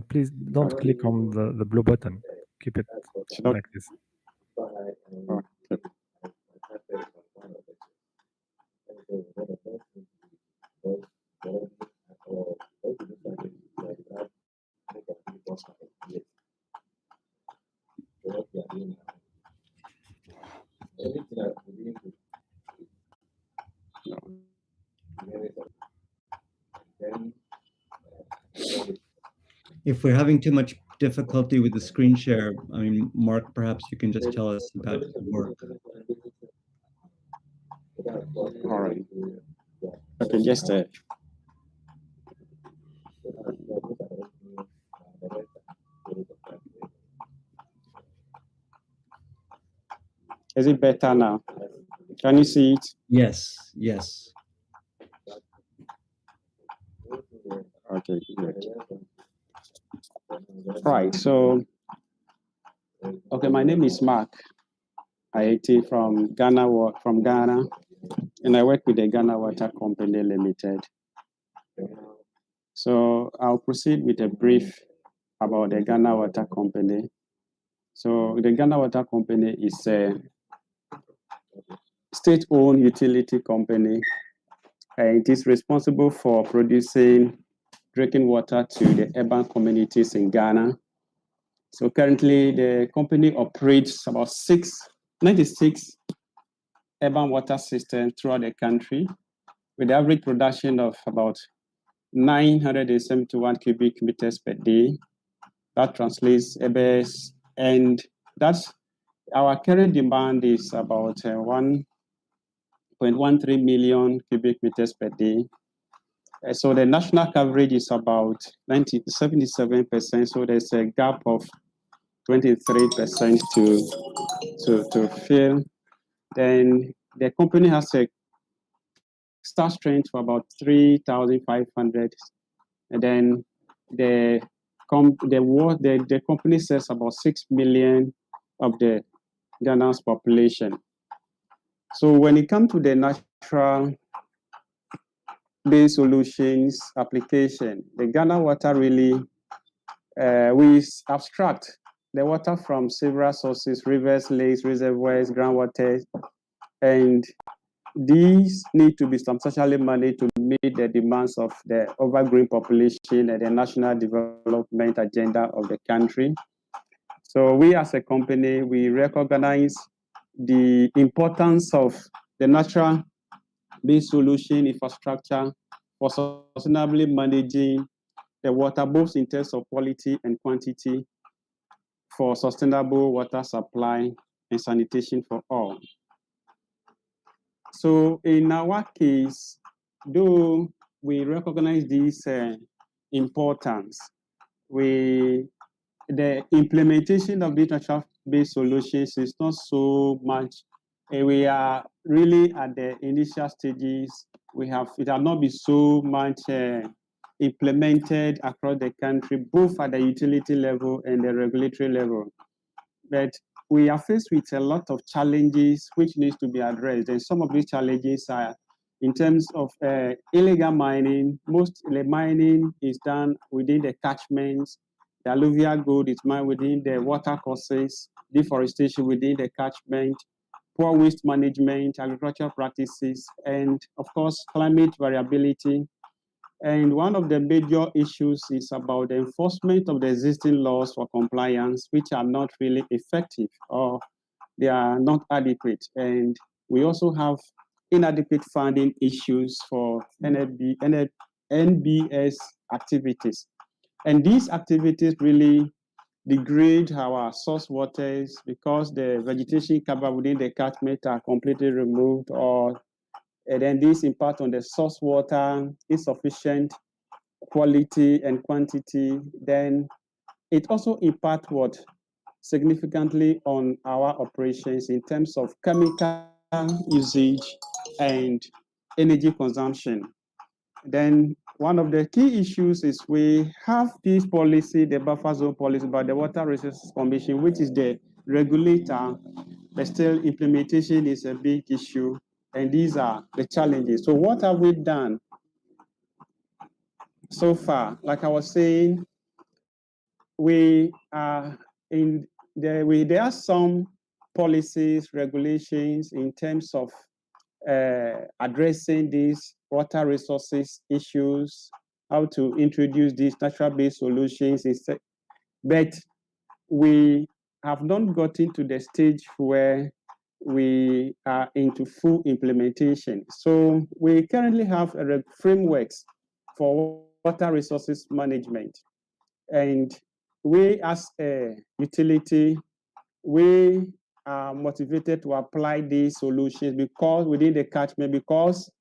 please don't click on the blue button. Keep it like this. Okay. If we're having too much difficulty with the screen share, I mean, Mark, perhaps you can just tell us about the work. All right. Okay, just is it better now? Can you see it? Yes, yes. Okay, good. Right. So, okay, my name is Mark Ayeti from Ghana, and I work with the Ghana Water Company Limited. So I'll proceed with a brief about the Ghana Water Company. So the Ghana Water Company is a state-owned utility company. It is responsible for producing drinking water to the urban communities in Ghana. So currently, the company operates about 96 urban water systems throughout the country, with average production of about 971 cubic meters per day. That translates and that's our current demand is about 1.13 million cubic meters per day. So the national coverage is about 77%. So there's a gap of 23% to fill. Then the company has a staff strength of about 3,500, and then the company serves about 6 million of the Ghana's population. So when it comes to the natural-based solutions application, the Ghana water really we abstract the water from several sources: rivers, lakes, reservoirs, groundwater, and these need to be substantially managed to meet the demands of the overgrowing population and the national development agenda of the country. So we as a company, we recognize the importance of the natural-based solution infrastructure for sustainably managing the water, both in terms of quality and quantity, for sustainable water supply and sanitation for all. So in our case, though we recognize this importance, the implementation of natural-based solutions is not so much. We are really at the initial stages. It has not been so much implemented across the country, both at the utility level and the regulatory level. But we are faced with a lot of challenges which needs to be addressed. And some of these challenges are in terms of illegal mining. Most of the mining is done within the catchments. The alluvial gold is mined within the water courses, deforestation within the catchment, poor waste management, agricultural practices, and of course, climate variability. And one of the major issues is about the enforcement of the existing laws for compliance, which are not really effective or they are not adequate. And we also have inadequate funding issues for NBS activities. And these activities really degrade our source waters because the vegetation cover within the catchment are completely removed, or and then this impact on the source water, insufficient quality and quantity. Then it also impacts what significantly on our operations in terms of chemical usage and energy consumption. Then one of the key issues is we have this policy, the buffer zone policy by the Water Resources Commission, which is the regulator, but still implementation is a big issue. And these are the challenges. So what have we done so far? Like I was saying, we are there are some policies, regulations in terms of addressing these water resources issues, how to introduce these natural-based solutions, but we have not gotten to the stage where we are into full implementation. So we currently have frameworks for water resources management. And we as a utility, we are motivated to apply these solutions because within the catchment, because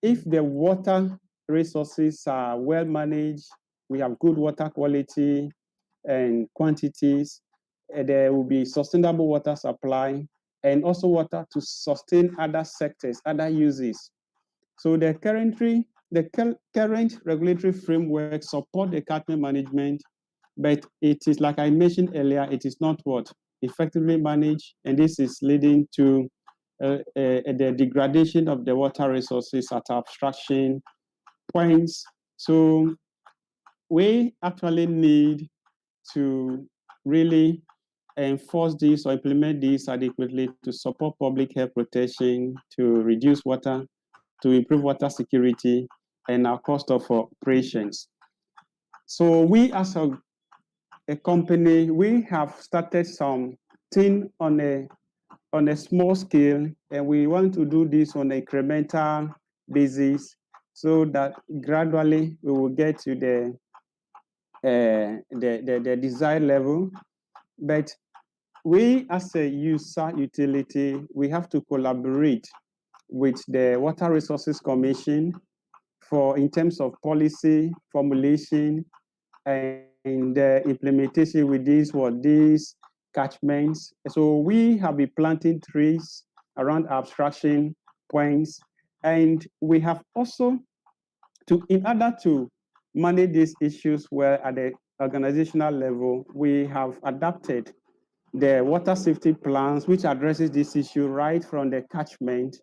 if the water resources are well managed, we have good water quality and quantities, there will be sustainable water supply and also water to sustain other sectors, other uses. So the current regulatory framework support the catchment management, but it is, like I mentioned earlier, it is not what effectively managed, and this is leading to the degradation of the water resources at abstraction points. So we actually need to really enforce this or implement this adequately to support public health protection, to reduce water, to improve water security, and our cost of operations. So we as a company, we have started something on a small scale, and we want to do this on an incremental basis so that gradually we will get to the desired level. But we as a user utility, we have to collaborate with the Water Resources Commission in terms of policy formulation and the implementation with these catchments. So we have been planting trees around abstraction points, and we have also in order to manage these issues well at the organizational level, we have adapted the water safety plans, which addresses this issue right from the catchment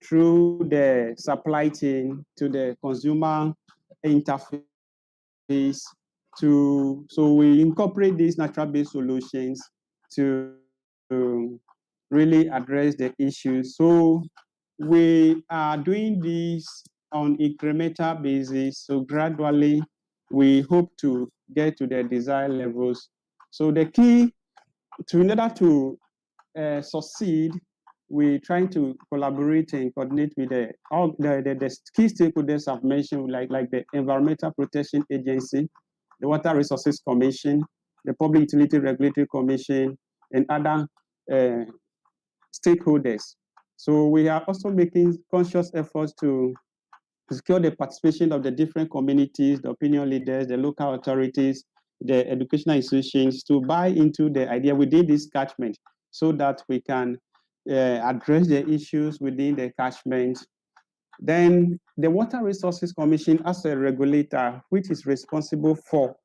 through the supply chain to the consumer interface. So we incorporate these natural-based solutions to really address the issues. So we are doing this on incremental basis. So gradually, we hope to get to the desired levels. So the key in order to succeed, we're trying to collaborate and coordinate with the key stakeholders I've mentioned, like the Environmental Protection Agency, the Water Resources Commission, the Public Utility Regulatory Commission, and other stakeholders. So we are also making conscious efforts to secure the participation of the different communities, the opinion leaders, the local authorities, the educational institutions to buy into the idea within this catchment so that we can address the issues within the catchment. Then the Water Resources Commission as a regulator, which is responsible for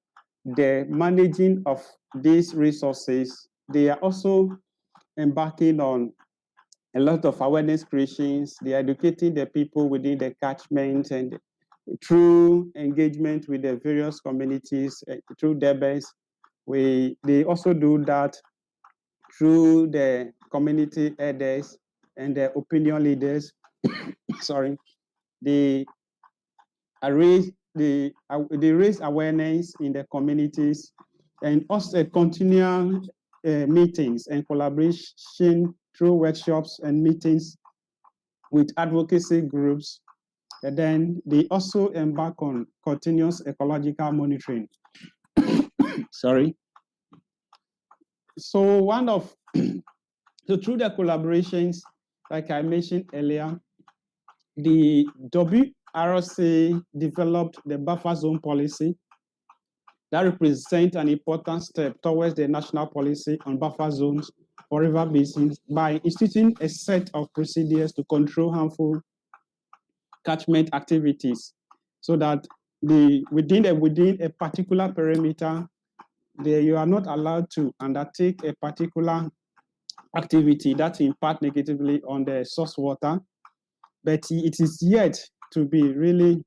the managing of these resources, they are also embarking on a lot of awareness creations. They are educating the people within the catchment and through engagement with the various communities, through DEBES. They also do that through the community elders and the opinion leaders. Sorry, they raise awareness in the communities, and also continual meetings and collaboration through workshops and meetings with advocacy groups. And then they also embark on continuous ecological monitoring. Sorry. So so through the collaborations, like I mentioned earlier, the WRC developed the buffer zone policy that represents an important step towards the national policy on buffer zones for river basins by instituting a set of procedures to control harmful catchment activities, so that within a particular perimeter, you are not allowed to undertake a particular activity that impact negatively on the source water, but it is yet to be really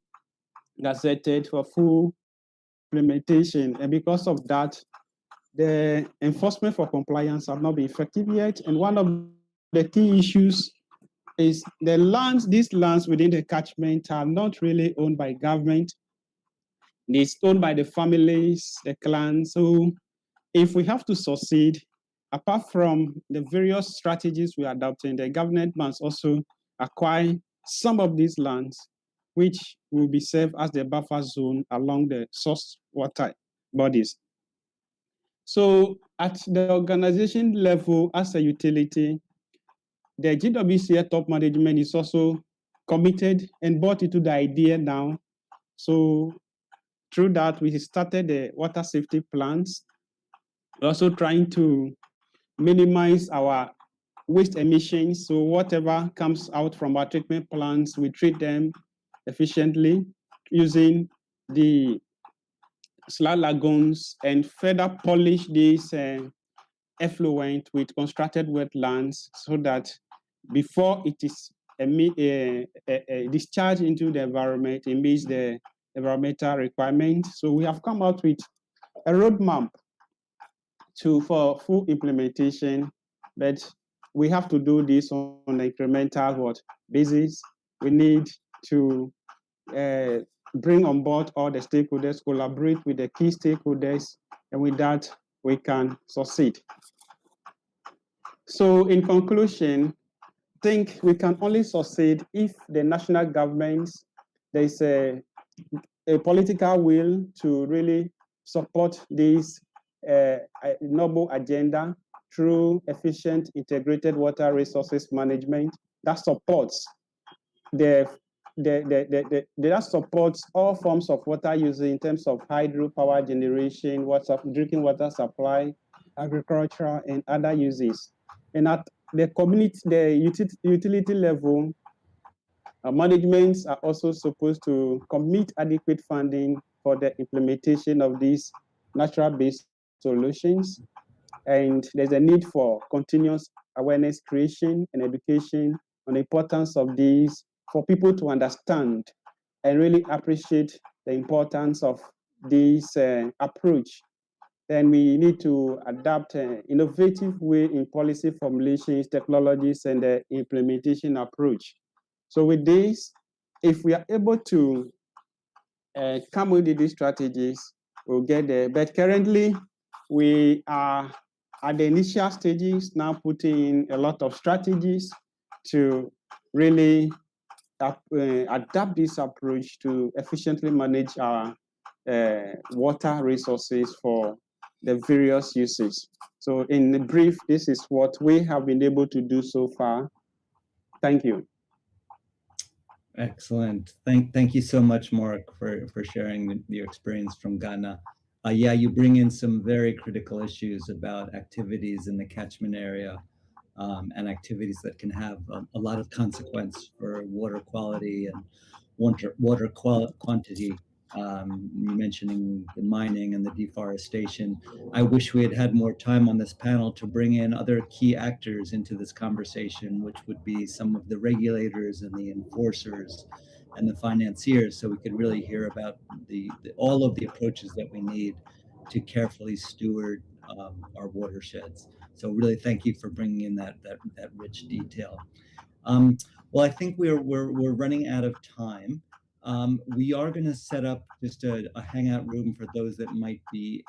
gazetted for full implementation. And because of that, the enforcement for compliance have not been effective yet. And one of the key issues is these lands within the catchment are not really owned by government. It's owned by the families, the clans. So if we have to succeed, apart from the various strategies we are adopting, the government must also acquire some of these lands, which will be served as the buffer zone along the source water bodies. So at the organization level, as a utility, the GWCA top management is also committed and bought into the idea now. So through that, we started the water safety plans, also trying to minimize our waste emissions. So whatever comes out from our treatment plants, we treat them efficiently using the sludge lagoons and further polish these effluent with constructed wetlands so that before it is discharged into the environment, it meets the environmental requirements. So we have come out with a roadmap for full implementation, but we have to do this on an incremental basis. We need to bring on board all the stakeholders, collaborate with the key stakeholders, and with that, we can succeed. So in conclusion, I think we can only succeed if the national governments, there is a political will to really support this noble agenda through efficient integrated water resources management that supports that supports all forms of water use in terms of hydropower generation, drinking water supply, agriculture, and other uses. And at the community, the utility level, managements are also supposed to commit adequate funding for the implementation of these natural-based solutions. And there's a need for continuous awareness creation and education on the importance of these for people to understand and really appreciate the importance of this approach. Then we need to adapt an innovative way in policy formulations, technologies, and the implementation approach. So with this, if we are able to come with these strategies, we'll get there. But currently, we are at the initial stages, now putting in a lot of strategies to really adapt this approach to efficiently manage our water resources for the various uses. So in brief, this is what we have been able to do so far. Thank you. Excellent. Thank you so much, Mark, for sharing your experience from Ghana. yeah, you bring in some very critical issues about activities in the catchment area, and activities that can have a lot of consequence for water quality and water quantity. You mentioning the mining and the deforestation. I wish we had had more time on this panel to bring in other key actors into this conversation, which would be some of the regulators and the enforcers and the financiers, so we could really hear about all of the approaches that we need to carefully steward our watersheds. So really, thank you for bringing in that rich detail. Well, I think we're running out of time. We are going to set up just a hangout room for those that might be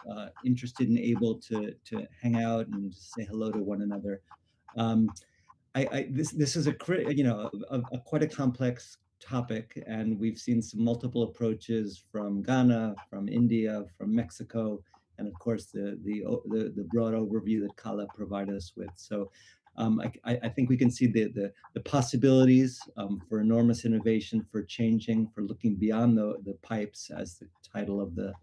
interested and able to hang out and just say hello to one another. This is a quite a complex topic, and we've seen some multiple approaches from Ghana, from India, from Mexico, and of course the broad overview that Kala provided us with. So I think we can see the possibilities for enormous innovation, for changing, for looking beyond the pipes, as the title of the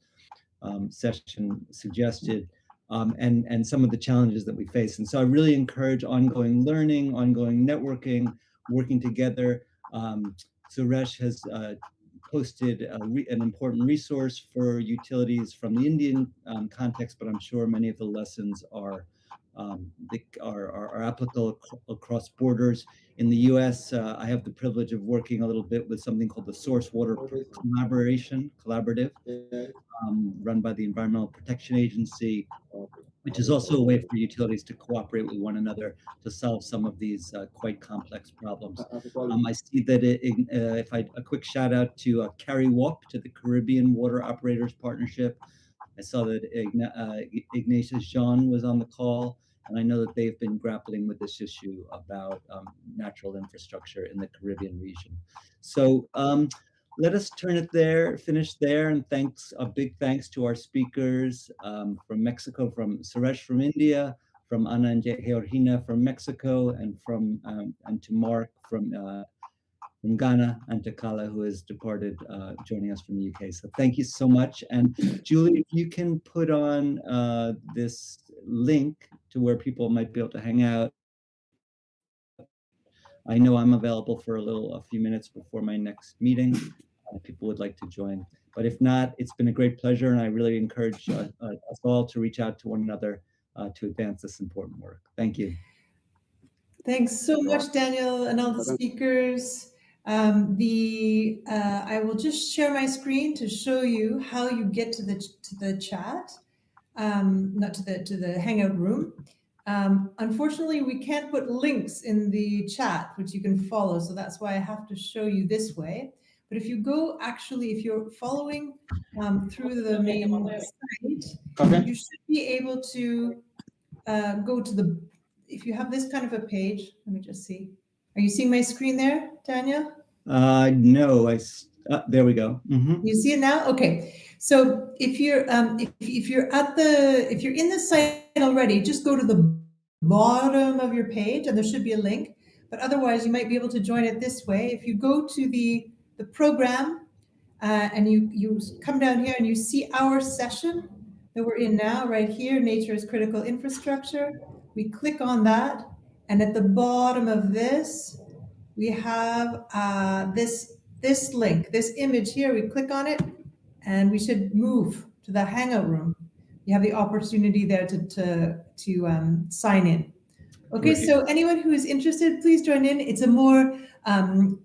session suggested, and some of the challenges that we face. And so I really encourage ongoing learning, ongoing networking, working together. Suresh has posted an important resource for utilities from the Indian context, but I'm sure many of the lessons are applicable across borders. In the US, I have the privilege of working a little bit with something called the Source Water Collaborative, run by the Environmental Protection Agency, which is also a way for utilities to cooperate with one another to solve some of these quite complex problems. I see that a quick shout out to Carrie Wop, to the Caribbean Water Operators Partnership. I saw that Ignatius Jean was on the call, and I know that they've been grappling with this issue about natural infrastructure in the Caribbean region. So let us finish there, and a big thanks to our speakers from Mexico, from Suresh from India, from Ana and Georgina from Mexico, and to Mark from Ghana, and to Kala, who has departed, joining us from the UK. So thank you so much. And Julie, if you can put on this link to where people might be able to hang out. I know I'm available for a few minutes before my next meeting, if people would like to join. But if not, it's been a great pleasure, and I really encourage us all to reach out to one another to advance this important work. Thank you. Thanks so much, Daniel, and all the speakers. I will just share my screen to show you how you get to the chat, not to the Hangout room. Unfortunately, we can't put links in the chat, which you can follow. So that's why I have to show you this way. But if you're following through the main site, you should be able to go to if you have this kind of a page. Let me just see. Are you seeing my screen there, Tanya? No, there we go. Mm-hmm. You see it now? Okay. So if you're in the site already, just go to the bottom of your page and there should be a link. But otherwise, you might be able to join it this way. If you go to the program and you come down here and you see our session that we're in now, right here, Nature as Critical Infrastructure. We click on that, and at the bottom of this, we have this link, this image here. We click on it, and we should move to the Hangout room. You have the opportunity there to sign in. Okay, so anyone who is interested, please join in. It's a more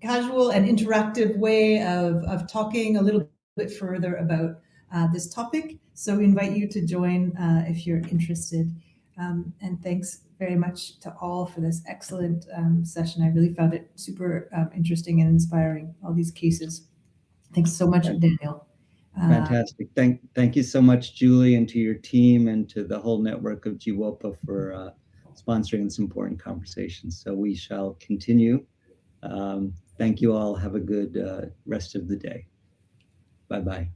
casual and interactive way of talking a little bit further about this topic. So we invite you to join if you're interested. And thanks very much to all for this excellent session. I really found it super interesting and inspiring, all these cases. Thanks so much, Daniel. Fantastic. Thank you so much, Julie, and to your team and to the whole network of GWOPA for sponsoring this important conversation. So we shall continue. Thank you all. Have a good rest of the day. Bye-bye.